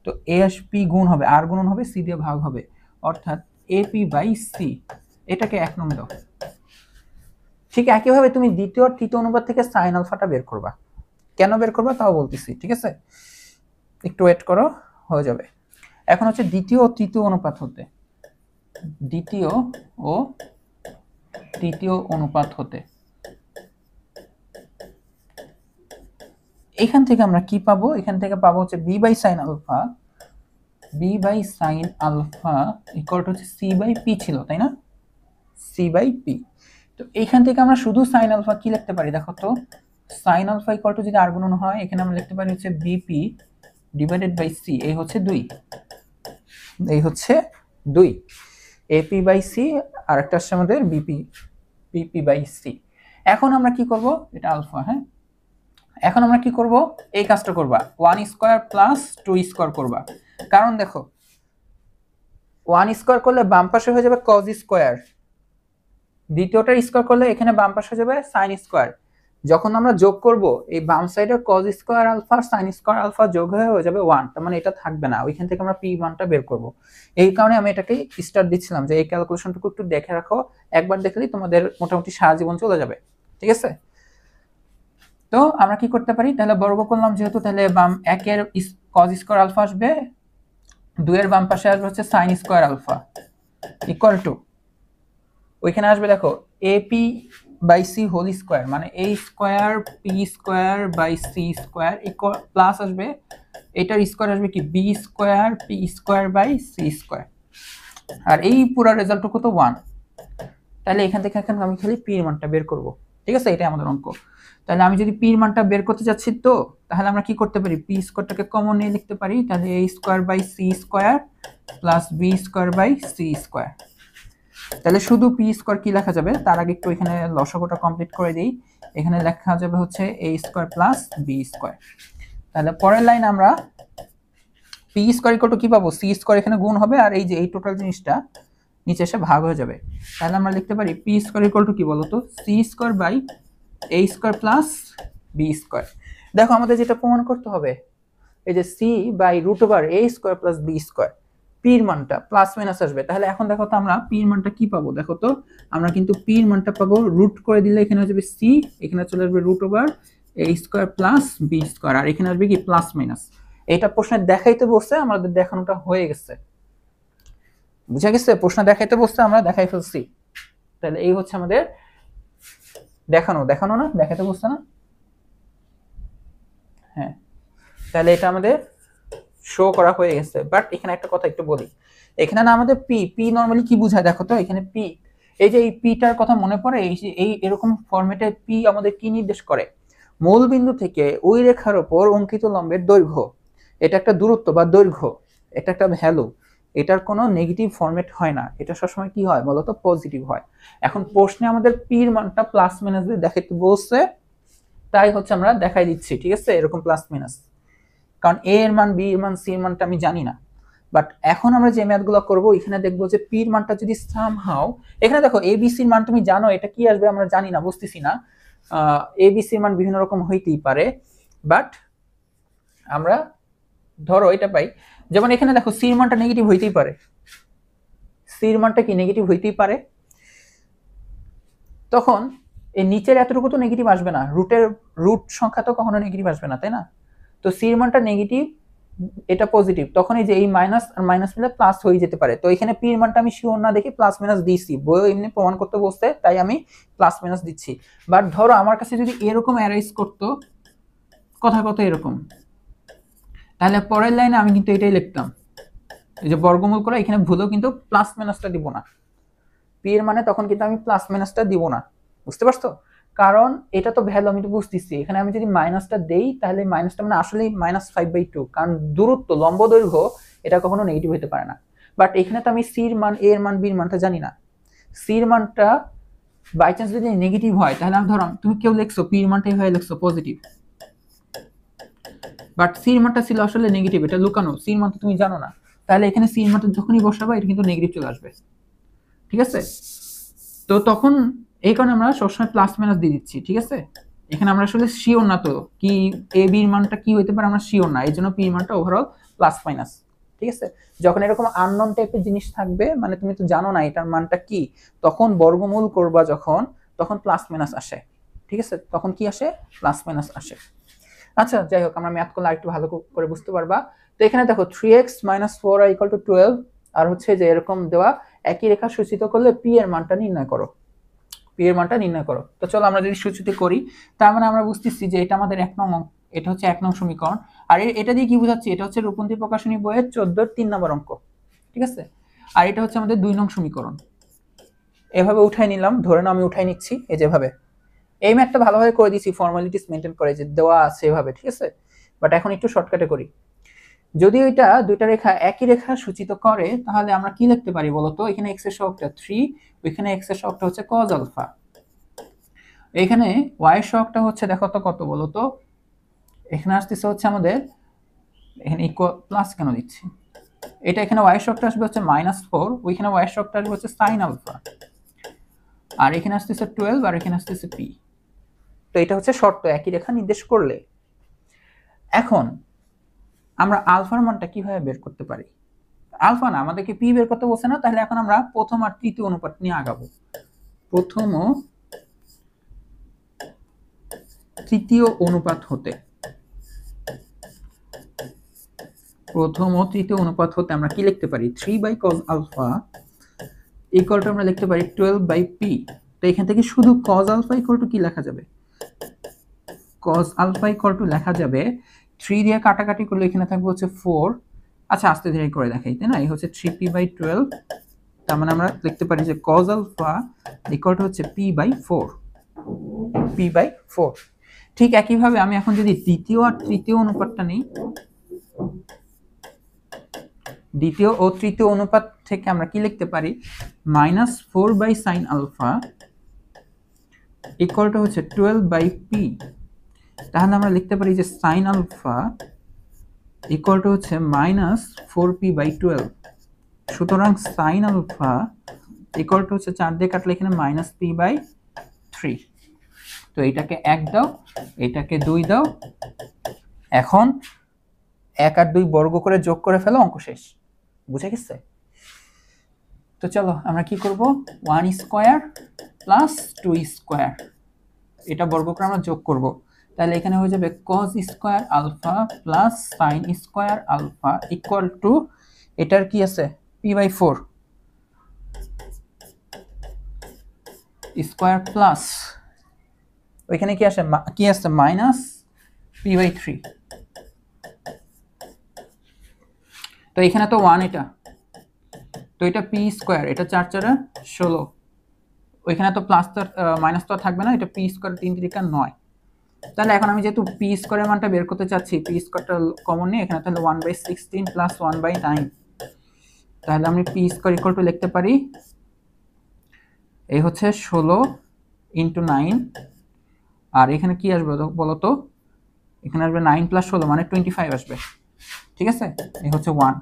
তো a আর p গুণ হবে, আর গুণ হবে c দিয়ে ভাগ হবে, অর্থাৎ ap বাই c। এটাকে 1 নং দাও। ঠিক একইভাবে তুমি দ্বিতীয় আর তৃতীয় অনুপাত থেকে সাইন আলফাটা বের করবা। কেন বের করবা তাও বলতেছি, ঠিক আছে, একটু ওয়েট করো, হয়ে যাবে। এখন হচ্ছে দ্বিতীয় ও তৃতীয় অনুপাত হতে, দ্বিতীয় ও তৃতীয় অনুপাত হতে এখান থেকে আমরা কি পাবো, এখান থেকে পাবো হচ্ছে b by sine alpha equal to হচ্ছে c বাই p ছিল, তাই না, c বাই p। তো এইখান থেকে আমরা শুধু সাইন আলফা কি লিখতে পারি দেখো তো, সাইন আলফা ইকুয়াল টু যদি আর গুণন হয় এখানে আমরা লিখতে পারি হচ্ছে bp ডিভাইডেড বাই c, এই হচ্ছে 2, এই হচ্ছে 2 ap বাই c, আর একটা আসছে আমাদের bp বাই c। এখন আমরা কি করব, এটা আলফা, হ্যাঁ, এখন আমরা কি করব, এই কাজটা করবা 1 স্কয়ার প্লাস 2 স্কয়ার করবা, কারণ দেখো 1 স্কয়ার করলে বাম পাশে হয়ে যাবে cos স্কয়ার, দ্বিতীয়টা স্কয়ার করলে এখানে বাম পাশে হয়ে যাবে sin স্কয়ার। যখন আমরা যোগ করব এই বাম সাইডে cos স্কয়ার আলফা আর sin স্কয়ার আলফা যোগ হয়ে যাবে 1, তার মানে এটা থাকবে না, ওইখান থেকে আমরা p মানটা বের করব। এই কারণে আমি এটাকে স্টার দিচ্ছিলাম যে এই ক্যালকুলেশনটুকু একটু দেখে রাখো, একবার দেখলেই তোমাদের মোটামুটি সারা জীবন চলে যাবে, ঠিক আছে। তো আমরা কি করতে পারি, তাহলে বর্গ করলাম যেহেতু, তাহলে বাম 1 এর cos স্কয়ার আলফা আসবে, 2 এর বাম পাশে আসবে হচ্ছে sin square alpha equal to, ওইখানে আসবে দেখো ap by c whole square, মানে a square p square by c square equal plus আসবে এটার স্কয়ার আসবে কি b square p square by c square, আর এই পুরো রেজাল্টটুকু তো 1। তাহলে এখান থেকে এখন আমি খালি p এর মানটা বের করব, ঠিক আছে, এটাই আমাদের অঙ্ক। তাহলে আমি যদি p এর মানটা বের করতে যাচ্ছি, তো তাহলে আমরা কি করতে পারি, p স্কয়ারটাকে কমন নিয়ে লিখতে পারি, তাহলে a square by c square plus b square by c square. তাহলে শুধু p স্কয়ার কি লেখা যাবে, তার আগে একটু এখানে লসাগুটা কমপ্লিট করে দেই, এখানে লেখা যাবে হচ্ছে a square plus b square. তাহলে পরের লাইন আমরা p স্কয়ার ইকুয়াল টু কি পাবো, c স্কয়ার এখানে গুণ হবে, আর এই যে এই টোটাল জিনিসটা নিচে এসে ভাগ হয়ে যাবে। তাহলে আমরা লিখতে পারি p স্কয়ার ইকুয়াল টু কি বলতো, c square by a square plus b square. দেখো আমাদের যেটা প্রমাণ করতে হবে, এই যে c বাই root over a square plus b square, p এর মানটা প্লাস মাইনাস আসবে। তাহলে এখন দেখো তো আমরা p এর মানটা কি পাবো, দেখো তো আমরা কিন্তু p এর মানটা পাবো রুট করে দিলে এখানে হয়ে যাবে c, এখানে চলে আসবে root over a square plus b square, আর এখানে আসবে কি প্লাস মাইনাস। এটা প্রশ্নে দেখাইতে বসছে, আমাদের দেখানোটা হয়ে গেছে, বুঝা গেছে, প্রশ্ন দেখাইতে বসছে আমরা দেখাই ফেলছি। তাহলে এই হচ্ছে আমাদের দেখানো না, দেখাইতে বসছে না, হ্যাঁ, তাহলে এটা আমাদের শো করা হয়ে গেছে। বাট এখানে একটা কথা একটু বলি, এখানে না আমাদের পি নরমালি কি বোঝায় দেখো তো, এখানে পি, এই যে এই পিটার কথা মনে পড়ে, এই এরকম ফরম্যাটে পি আমাদের কি নির্দেশ করে, মূল বিন্দু থেকে ওই রেখার উপর অঙ্কিত লম্বের দৈর্ঘ্য, এটা একটা দূরত্ব বা দৈর্ঘ্য, এটা একটা ভ্যালু, এটার কোনো নেগেটিভ ফরম্যাট হয় না, এটা সবসময় কি হয় বলতো, পজিটিভ হয়। এখন প্রশ্নে আমাদের পির মানটা প্লাস মাইনাস দিয়ে দেখাইতে বলছে, তাই হচ্ছে আমরা দেখাই দিচ্ছি, ঠিক আছে, এরকম প্লাস মাইনাস, কারণ এ এর মান, বি এর মান, সি এর মানটা আমি জানি না। বাট এখন আমরা যে ম্যাথগুলো করব, এখানে দেখবো যে পি এর মানটা যদি সামহাউ, এখানে দেখো এ বি সি এর মান তুমি জানো, এটা কি আসবে আমরা জানি না, বুঝতেছি না, এ বি সি এর মান বিভিন্ন রকম হইতেই পারে, বাট আমরা ধরো এটা পাই, যেমন এখানে দেখো সি এর মানটা নেগেটিভ হইতেই পারে, সি এর মানটা কি নেগেটিভ হইতেই পারে, তখন এই নিচের এতটুকু তো নেগেটিভ আসবে না, রুট সংখ্যা তো কখনো নেগেটিভ আসবে না, তাই না। তো সি এর মানটা নেগেটিভ, এটা পজিটিভ, তখন এই যে এই মাইনাস আর মাইনাস মিলে প্লাস হয়ে যেতে পারে। তো এখানে পি এর মানটা আমি শিওর না দেখে প্লাস মাইনাস দিয়েছি, বইও এমনি প্রমাণ করতে বসতে, তাই আমি প্লাস মাইনাস দিচ্ছি। বাট ধরো আমার কাছে যদি এরকম অ্যারাইজ করতো, কথা এরকম, তাহলে পরের লাইনে আমি কিন্তু এটাই লিখতাম, এই যে বর্গমূল করে এখানে ভুলেও কিন্তু প্লাস মাইনাসটা দিব না, পি এর মানে তখন কিন্তু আমি প্লাস মাইনাসটা দিব না, বুঝতে পারছো? কারণ এটা তো ভ্যালু আমি তো বুঝতেছি, এখানে আমি যদি মাইনাসটা দেই তাহলে মাইনাসটা মানে আসলেই -5/2, কারণ দূরত্ব লম্ব দৈর্ঘ্য এটা কখনো নেগেটিভ হতে পারে না। বাট এখানে তো আমি সির মান, এ এর মান, বির মানটা জানি না। সির মানটা বাই চান্স যদি নেগেটিভ হয় তাহলে আমি ধরো তুমি কেউ লিখছো পি এর মানটা এইভাবে লিখছো পজিটিভ, বাট সির মানটা ছিল আসলে নেগেটিভ, এটা লুকানো, সির মান তো তুমি জানো না, তাহলে এখানে সির মানটা যখনই বসাবা এটা কিন্তু নেগেটিভ চলে আসবে, ঠিক আছে? তো তখন এই কারণে আমরা সবসময় প্লাস মাইনাস দিয়ে দিচ্ছি, ঠিক আছে? এখানে আমরা আসলে শিওর না তো কি এ বির মানটা কি হইতে পারে, আমরা শিওর না, এই জন্য পি মানটা ওভারঅল প্লাস মাইনাস, ঠিক আছে? যখন এরকম আননোন টাইপের জিনিস থাকবে, মানে তুমি তো জানো না এটার মানটা কি, তখন বর্গমূল করবা যখন, তখন প্লাস মাইনাস আসে, ঠিক আছে? তখন কি আসে? প্লাস মাইনাস আসে। আচ্ছা যাই হোক, আমরা ম্যাথ করলে একটু ভালো করে বুঝতে পারবা। তো এখানে দেখো 3x - 4y = 12, আর হচ্ছে যে এরকম দেওয়া একই রেখা সূচিত করলে পি এর মানটা নির্ণয় করো, পি এর মানটা নির্ণয় করো। তো চলো আমরা যদি সূচিত করি, তার মানে আমরা বুঝতেছি যে এটা আমাদের 1 নং, এটা হচ্ছে 1 নং সমীকরণ। আর এটা দিয়ে কি বোঝাচ্ছি? এটা হচ্ছে রূপন্তি প্রকাশনী বইয়ের 14 3 নম্বর অঙ্ক, ঠিক আছে? আর এটা হচ্ছে আমাদের 2 নং সমীকরণ। এভাবে উঠাই নিলাম, ধরে নাও আমি উঠাই নিচ্ছি, এই যেভাবে। এই ম্যাথটা ভালোভাবে করে দিয়েছি, ফর্মালিটিস মেনটেন করে, যে দেওয়া আছে এভাবে, ঠিক আছে? বাট এখন একটু শর্টকাটে করি। যদি ওইটা দুইটা রেখা একই রেখা সূচিত করে তাহলে আমরা কি লিখতে পারি বলতো? এখানে x এর সহগটা 3, ওইখানে x এর সহগটা হচ্ছে cos আলফা, এখানে y এর সহগটা হচ্ছে দেখো তো কত বলতো? এখানে আসতেছে হচ্ছে আমাদের, এখানে ইকুয়াল প্লাস কেন দিচ্ছি, এটা এখানে y এর সহগটা আসবে হচ্ছে -4, ওইখানে y এর সহগটা আসবে হচ্ছে sin আলফা, আর এখানে আসতেছে 12, আর এখানে আসতেছে p। তো এটা হচ্ছে শর্ত, একই রেখা নির্দেশ করলে। এখন আমরা আলফার মানটা কিভাবে বের করতে পারি? আলফা না, আমাদেরকে পি বের করতে বলছে না, তাহলে এখন আমরা প্রথম আর তৃতীয় অনুপাত নিয়ে আগাবো। প্রথম ও তৃতীয় অনুপাত হতে, প্রথম ও তৃতীয় অনুপাত হতে আমরা কি লিখতে পারি? 3/cos আলফা ইকুয়াল টু আমরা লিখতে পারি 12/p। তো এখান থেকে শুধু cos আলফা ইকুয়াল টু কি লেখা যাবে? cos আলফা ইকুয়াল টু লেখা যাবে 3 দিয়ে কাটাকাটি করলে এখানে থাকবে হচ্ছে 4। আচ্ছা আস্তে ধীরে করে দেখাই, তাই না? এই হচ্ছে 3p/12, তার মানে আমরা লিখতে পারি যে cos আলফা ইকুয়াল টু হচ্ছে p/4, p/4। ঠিক একইভাবে আমি এখন যদি দ্বিতীয় আর তৃতীয় অনুপাতটা নেই, দ্বিতীয় ও তৃতীয় অনুপাত থেকে আমরা কি লিখতে পারি? -4/sin আলফা ইকুয়াল টু হচ্ছে 12/p। তাহলে আমরা লিখতে পারি যে sin আলফা ইকুয়াল টু হচ্ছে -4p/12। সুতরাং sin আলফা ইকুয়াল টু হচ্ছে 4 দিয়ে কাটলে এখানে -p/3। তো এটাকে 1 দাও, এটাকে 2 দাও, এখন 1 আর 2 বর্গ করে যোগ করে ফেলো, অঙ্ক শেষ। বুঝে গেছে? তো চলো আমরা কি করব? 1 স্কয়ার প্লাস 2 স্কয়ার, এটা বর্গ করে আমরা যোগ করব। তাহলে এখানে হয়ে যাবে cos square alpha plus sin square alpha equal to, এটার কি আছে? p/4 স্কয়ার প্লাস ওইখানে কি আসে? কি আছে? -p/3। তো এখানে তো 1, এটা তো এটা p স্কয়ার, এটা 4 4 16, ওইখানে তো প্লাস তো মাইনাস তো থাকবে না, এটা p স্কয়ার 3 3 9। তাহলে এখন আমি যেহেতু p স্কয়ারের মানটা বের করতে চাচ্ছি, p স্কয়ারটা কমন নিয়ে এখানে তাহলে 1/16 প্লাস 1/9, তাহলে আমি p স্কয়ার ইকুয়াল টু লিখতে পারি, এই হচ্ছে 16 × 9, আর এখানে কি আসবে বলো তো? এখানে আসবে 9 + 16 মানে 25 আসবে, ঠিক আছে? এই হচ্ছে 1।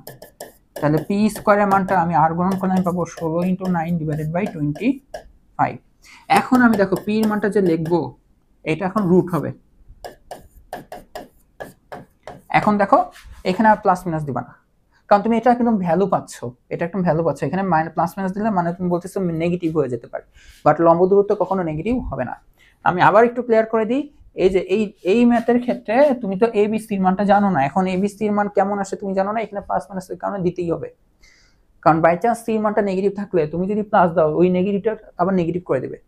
তাহলে p স্কয়ারের মানটা আমি আর গুণন করলে আমি পাবো 16 × 9 / 25। এখন আমি দেখো p এর মানটা যে লিখবো, এটা এখন রুট হবে। এখন দেখো এখানে আর প্লাস মাইনাস দিবা না, কারণ তুমি এটা একদম ভ্যালু পাচ্ছ, এটা একদম ভ্যালু পাচ্ছ। এখানে প্লাস মাইনাস দিলে মানে তুমি বলতেছো নেগেটিভ হয়ে যেতে পারে, বাট লম্ব দূরত্ব কখনো নেগেটিভ হবে না। আমি আবার একটু ক্লিয়ার করে দিই, এই যে এই ম্যাথের ক্ষেত্রে তুমি তো এ বি সি এর মানটা জানো না, এখন এ বি সি এর মান কেমন আসে তুমি জানো না, এখানে প্লাস মাইনাসের কারণে দিতেই হবে। কারণ বাই চান্স সি এর মানটা নেগেটিভ থাকলে তুমি যদি প্লাস দাও, ওই নেগেটিভটা আবার নেগেটিভ করে দেবে,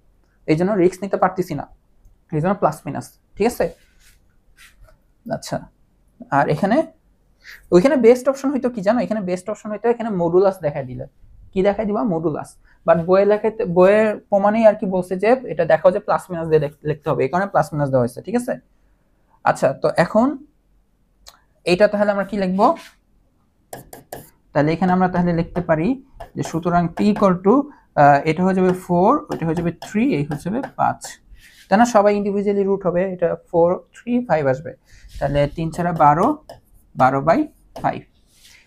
এই জন্য রিস্ক নিতে পারতেছি না, এই জন্য প্লাস মাইনাস, ঠিক আছে? আচ্ছা, আর এখানে ওইখানে বেস্ট অপশন হইতো কি জানো, এখানে বেস্ট অপশন হইতো এখানে মডুলাস দেখাই দিলে, কি দেখাই দিবা মডুলাস, বাট বইয়ে লেখাতে বইয়ের প্রমাণেই আর কি বলছে যে এটা দেখাও যে প্লাস মাইনাস দিয়ে লিখতে হবে, এই কারণে প্লাস মাইনাস দেওয়া হয়েছে, ঠিক আছে। আচ্ছা তো এখন এইটা তাহলে আমরা কি লিখবো, তাহলে এখানে আমরা তাহলে লিখতে পারি যে সুতরাং p ইকুয়াল টু এটা হয়ে যাবে 4, ওটা হয়ে যাবে 3, এই হয়ে যাবে 5, তাই না? সবাই ইন্ডিভিজুয়ালি রুট হবে, এটা 4 3 5 আসবে, তাহলে 3 4 12, 12/5।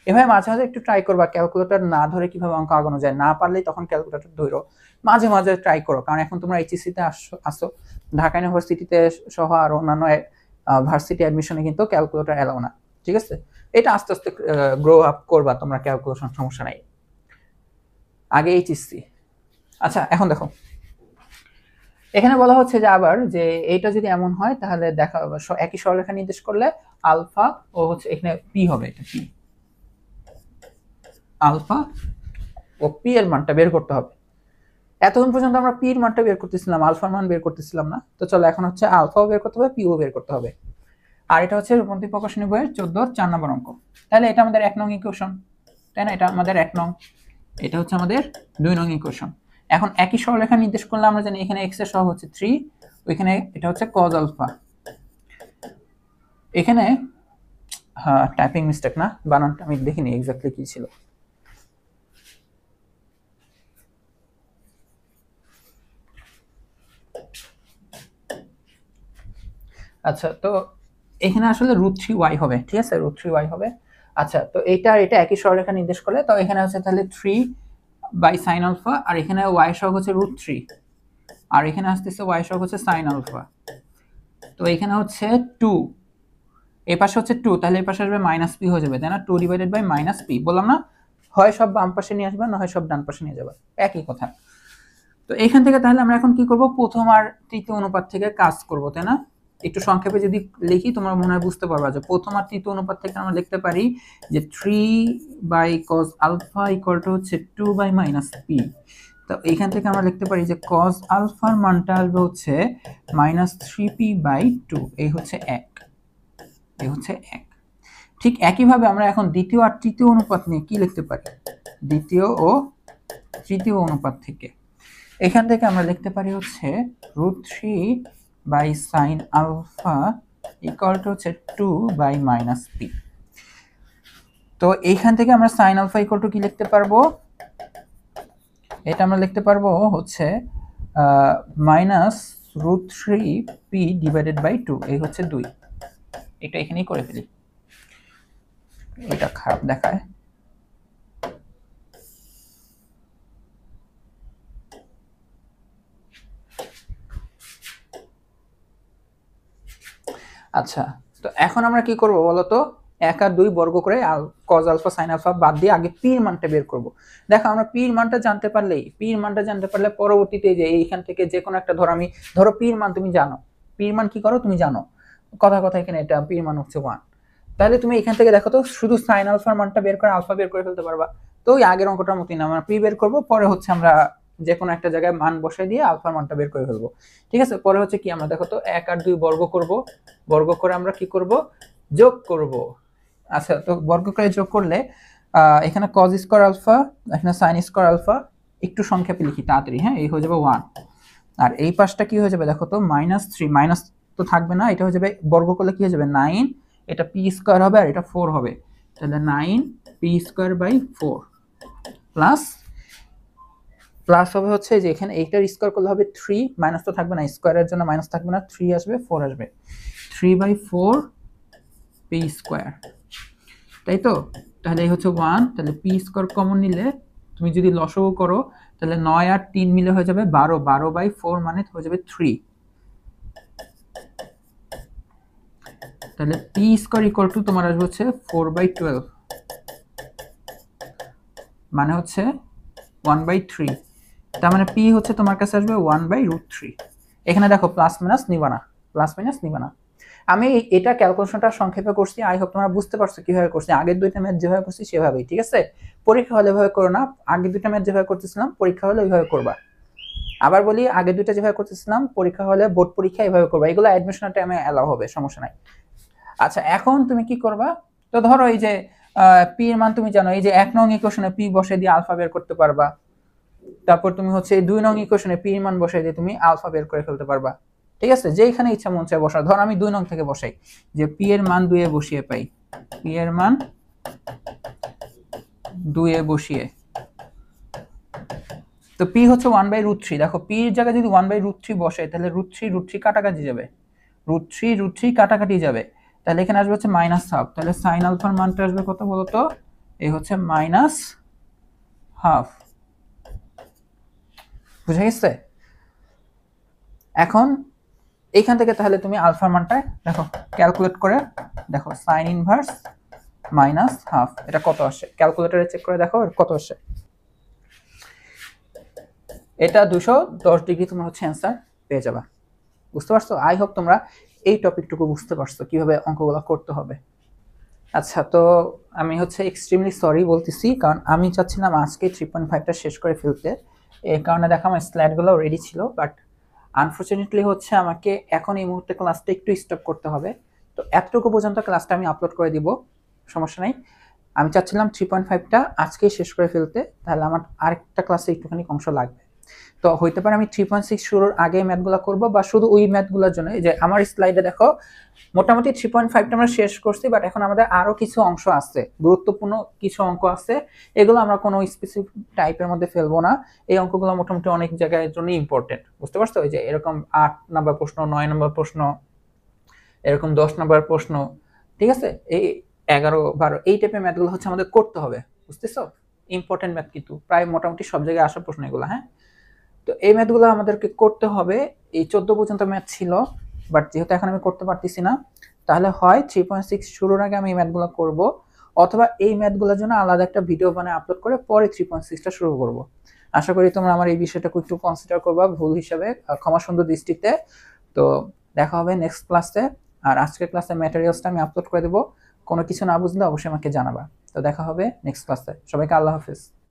এভাবে মাঝে মাঝে একটু ট্রাই করবা, ক্যালকুলেটর না ধরে কিভাবে অঙ্ক আগানো যায়, না পারলেই তখন ক্যালকুলেটর ধরো, মাঝে মাঝে ট্রাই করো, কারণ এখন তোমরা এইচএসসি তে আসো, ঢাকা ইউনিভার্সিটিতে সহ আর অন্যান্য ভার্সিটি অ্যাডমিশনে কিন্তু ক্যালকুলেটর এলাও না, ঠিক আছে। এটা আস্তে আস্তে গ্রো আপ করবা তোমরা, ক্যালকুলেশন সমস্যা নাই, আগে এইচএসসি। আচ্ছা এখন দেখো এখানে বলা হচ্ছে যে আবার যে এইটা যদি এমন হয় তাহলে দেখা একই সরলরেখা নির্দেশ করলে আলফা ও হচ্ছে এখানে পি হবে, এটা পি, আলফা ও পি এর মানটা বের করতে হবে। এতক্ষণ পর্যন্ত আমরা পি এর মানটা বের করতেছিলাম, আলফার মান বের করতেছিলাম না, তো চলো এখন হচ্ছে আলফাও বের করতে হবে, পিও বের করতে হবে। আর এটা হচ্ছে রূপন্তি প্রকাশনী বইয়ের 14 4 নম্বর অঙ্ক। তাহলে এটা আমাদের 1 নং ইকুয়েশন, তাই না? এটা আমাদের 1 নং, এটা হচ্ছে আমাদের 2 নং ইকুয়েশন। এখন একই সরলরেখা নির্দেশ করলে আমরা জানি এখানে x এর সহগ হচ্ছে 3, ওইখানে এটা হচ্ছে cos আলফা, এখানে হ্যাঁ টাইপিং মিস্টেক না, বানানটা আমি দেখিনি এক্স্যাক্টলি কি ছিল। আচ্ছা তো এখানে আসলে √3y হবে, ঠিক আছে, √3y হবে। আচ্ছা তো এটা একই সরলরেখা নির্দেশ করলে, তো এখানে হচ্ছে তাহলে 3/sin আলফা, আর এখানে y সহগ হচ্ছে √3, আর এখানে আসতেছে y সহগ হচ্ছে sin আলফা, তো এখানে হচ্ছে 2, এই পাশে হচ্ছে 2, তাহলে এই পাশে আসবে -p হয়ে যাবে, তাই না? 2/-p, বললাম না হয় সব বাম পাশে নিয়ে আসবে, না হয় সব ডান পাশে নিয়ে যাবে, একই কথা। তো এখান থেকে তাহলে আমরা এখন কি করব, প্রথম আর তৃতীয় অনুপাত থেকে কাজ করব, তাই না? একটু সংক্ষেপে যদি লিখি তোমরা মনে হয় বুঝতে পারবা যে প্রথম আর তৃতীয় অনুপাত থেকে আমরা লিখতে পারি যে 3/cos আলফা ইকুয়াল টু হচ্ছে 2/-p। তো এইখান থেকে আমরা লিখতে পারি যে cos আলফার মানটা আসবে হচ্ছে -3p/2, এই হচ্ছে 1, এই হচ্ছে 1। ঠিক একইভাবে আমরা এখন দ্বিতীয় আর তৃতীয় অনুপাত নিয়ে কি লিখতে পারি, দ্বিতীয় ও তৃতীয় অনুপাত থেকে এখান থেকে আমরা লিখতে পারি হচ্ছে √3/sin আলফা ইকুয়াল টু হচ্ছে 2/-p। তো এইখান থেকে আমরা sin আলফা ইকুয়াল টু কি লিখতে পারবো, এটা আমরা লিখতে পারবো হচ্ছে -√3p/2, এই হচ্ছে 2, এটা এখানেই করে ফেলি, এটা খারাপ দেখায়। আচ্ছা তো এখন আমরা কি করব বলতো, 1 আর 2 বর্গ করে cos আলফা sin আলফা বাদ দিয়ে আগে p এর মানটা বের করব। দেখো আমরা p এর মানটা জানতে পারলে পরবর্তীতে যে এইখান থেকে যে কোনো একটা ধরো p এর মান তুমি জানো, p এর মান কি করো তুমি জানো, কথা এখানে এটা p এর মান হচ্ছে 1, তাহলে তুমি এখান থেকে দেখো তো শুধু sin আলফার মানটা বের করে আলফা বের করে ফেলতে পারবা। তো ওই আগের অঙ্কটার মতই না, আমরা p বের করব, পরে হচ্ছে আমরা যে কোনো একটা জায়গায় মান বসাই দিয়ে আলফার মানটা বের করে ফেলবো, ঠিক আছে। পরে হচ্ছে কি আমরা দেখো তো 1 আর 2 বর্গ করব, বর্গ করে আমরা কি করব, যোগ করব। আচ্ছা তো বর্গ করে যোগ করলে এখানে cos স্কয়ার আলফা, এখানে sin স্কয়ার আলফা, একটু সংক্ষেপে লিখি তাড়াতাড়ি, হ্যাঁ, এই হয়ে যাবে 1, আর এই পাশটা কি হয়ে যাবে দেখো তো -3, মাইনাস তো থাকবে না, এটা হয়ে যাবে বর্গ করলে কি হয়ে যাবে 9, এটা p স্কয়ার হবে আর এটা 4 হবে, তাহলে 9p²/4 প্লাস হবে হচ্ছে যে এখানে এইটার স্কয়ার করলে হবে 3, মাইনাস তো থাকবে না, স্কয়ারের জন্য মাইনাস থাকবে না, 3 আসবে 4 আসবে, 3/4p², তাই তো। তাহলে এই হচ্ছে 1, তাহলে p² কমন নিলে তুমি যদি লসাগু করো তাহলে 9 আর 3 মিলে হয়ে যাবে 12, 12/4 মানে হয়ে যাবে 3, তাহলে p² ইকুয়াল টু তোমার আসবে হচ্ছে 4/12, মানে হচ্ছে 1/3, তার মানে p হচ্ছে তোমার কাছে আসবে 1/√3। এখানে দেখো প্লাস মাইনাস নিবা না, আমি এটা ক্যালকুলেশনটা সংক্ষেপে করছি, আই হোপ তোমরা বুঝতে পারছো কিভাবে করছি, আগের দুইটা ম্যাথ যেভাবে করছি সেভাবেই, ঠিক আছে। পরীক্ষা হলে এভাবে করো না, আগের দুইটা ম্যাথ যেভাবে করতেছিলাম পরীক্ষা হলে ওইভাবে করবা। আবার বলি, আগের দুইটা যেভাবে করতেছিলাম পরীক্ষা হলে বোর্ড পরীক্ষা এইভাবে করবা, এগুলো অ্যাডমিশনের টাইমে এলাও হবে, সমস্যা নাই। আচ্ছা এখন তুমি কি করবা, তো ধরো এই যে পি এর মান তুমি জানো, এই যে 1 নং ইকুয়েশনে পি বসে দিয়ে আলফা বের করতে পারবা। তারপর তুমি হচ্ছে 2 নং ইকুয়েশনে পি এর মান বসাই দিয়ে তুমি আলফা বের করে ফেলতে পারবা। ঠিক আছে, যেখানে ইচ্ছা মন চায় বসা। ধর আমি 2 নং থেকে বসাই, যে পি এর মান 2 এ বসিয়ে পাই, পি এর মান 2 এ বসিয়ে, তো পি হচ্ছে 1/√3। দেখো পি এর জায়গায় যদি 1/√3 বসে তাহলে √3 কাটাকাটি যাবে, √3 কাটাকাটি যাবে, তাহলে এখানে আসবে হচ্ছে -1/2। তাহলে sin আলফার মানটা আসবে কত বলতো? এই হচ্ছে -1/2। বুঝা গেছে? এখন এইখান থেকে তাহলে তুমি আলফার মানটা দেখো, ক্যালকুলেট করে দেখো, sin ইনভার্স -1/2 এটা কত আসে, ক্যালকুলেটরে চেক করে দেখো কত আসে। এটা 210 ডিগ্রি তোমরা হচ্ছে অ্যান্সার পেয়ে যাবা। বুঝতে পারছো? আই হোপ তোমরা এই টপিকটুকু বুঝতে পারছো কিভাবে অঙ্কগুলো করতে হবে। আচ্ছা, তো আমি হচ্ছে এক্সট্রিমলি সরি বলতেছি, কারণ আমি চাচ্ছিলাম আজকে 3.5টা শেষ করে ফেলতে। এই কারণে দেখো আমার স্লাইডগুলো রেডি ছিল, বাট আনফরচুনেটলি হচ্ছে আমাকে এখন এই মুহূর্তে ক্লাসটা একটু স্টপ করতে হবে। তো এতটুকু পর্যন্ত ক্লাসটা আমি আপলোড করে দিব, সমস্যা নেই। আমি চাচ্ছিলাম 3.5টা আজকেই শেষ করে ফেলতে, তাহলে আমার আরেকটা ক্লাসে একটুখানি অংশ লাগবে। তো হইতে পারে আমি 3.6 শুরুর আগে ম্যাথগুলো করব, বা শুধু ওই ম্যাথগুলোর জন্য। এই যে আমার স্লাইডে দেখো মোটামুটি 3.5টা আমরা শেষ করছি, বাট এখন আমাদের আরো কিছু অংশ আছে, গুরুত্বপূর্ণ কিছু অঙ্ক আছে। এগুলো আমরা কোনো স্পেসিফিক টাইপের মধ্যে ফেলবো না। এই অঙ্কগুলো মোটামুটি অনেক জায়গার জন্য ইম্পর্টেন্ট, বুঝতে পারছো? এই যে এরকম 8 নাম্বার প্রশ্ন, 9 নাম্বার প্রশ্ন, এরকম 10 নাম্বার প্রশ্ন, ঠিক আছে? এই 11, 12 এই টাইপের ম্যাথগুলো হচ্ছে আমাদের করতে হবে, বুঝতেছো? ইম্পর্টেন্ট ম্যাথ কিন্তু প্রায় মোটামুটি সব জায়গায় আসা প্রশ্ন এগুলো, হ্যাঁ। তো এই ম্যাথগুলো আমাদেরকে করতে হবে। এই 14 পর্যন্ত ম্যাথ ছিল, বাট যেহেতু এখন আমি করতে পারতেছি না, তাহলে হয় 3.6 শুরুর আগে আমি এই ম্যাথগুলো করব, অথবা এই ম্যাথগুলোর জন্য আলাদা একটা ভিডিও বানিয়ে আপলোড করে পরে 3.6টা শুরু করব। আশা করি তোমরা আমার এই বিষয়টা একটু কনসিডার করবা, ভুল হিসাবে ক্ষমা সুন্দর দৃষ্টিতে। তো দেখা হবে নেক্সট ক্লাসে। আর আজকের ক্লাসের ম্যাটেরিয়ালসটা আমি আপলোড করে দেবো। কোনো কিছু না বুঝলে অবশ্যই আমাকে জানাবা। তো দেখা হবে নেক্সট ক্লাসে। সবাইকে আল্লাহ হাফেজ।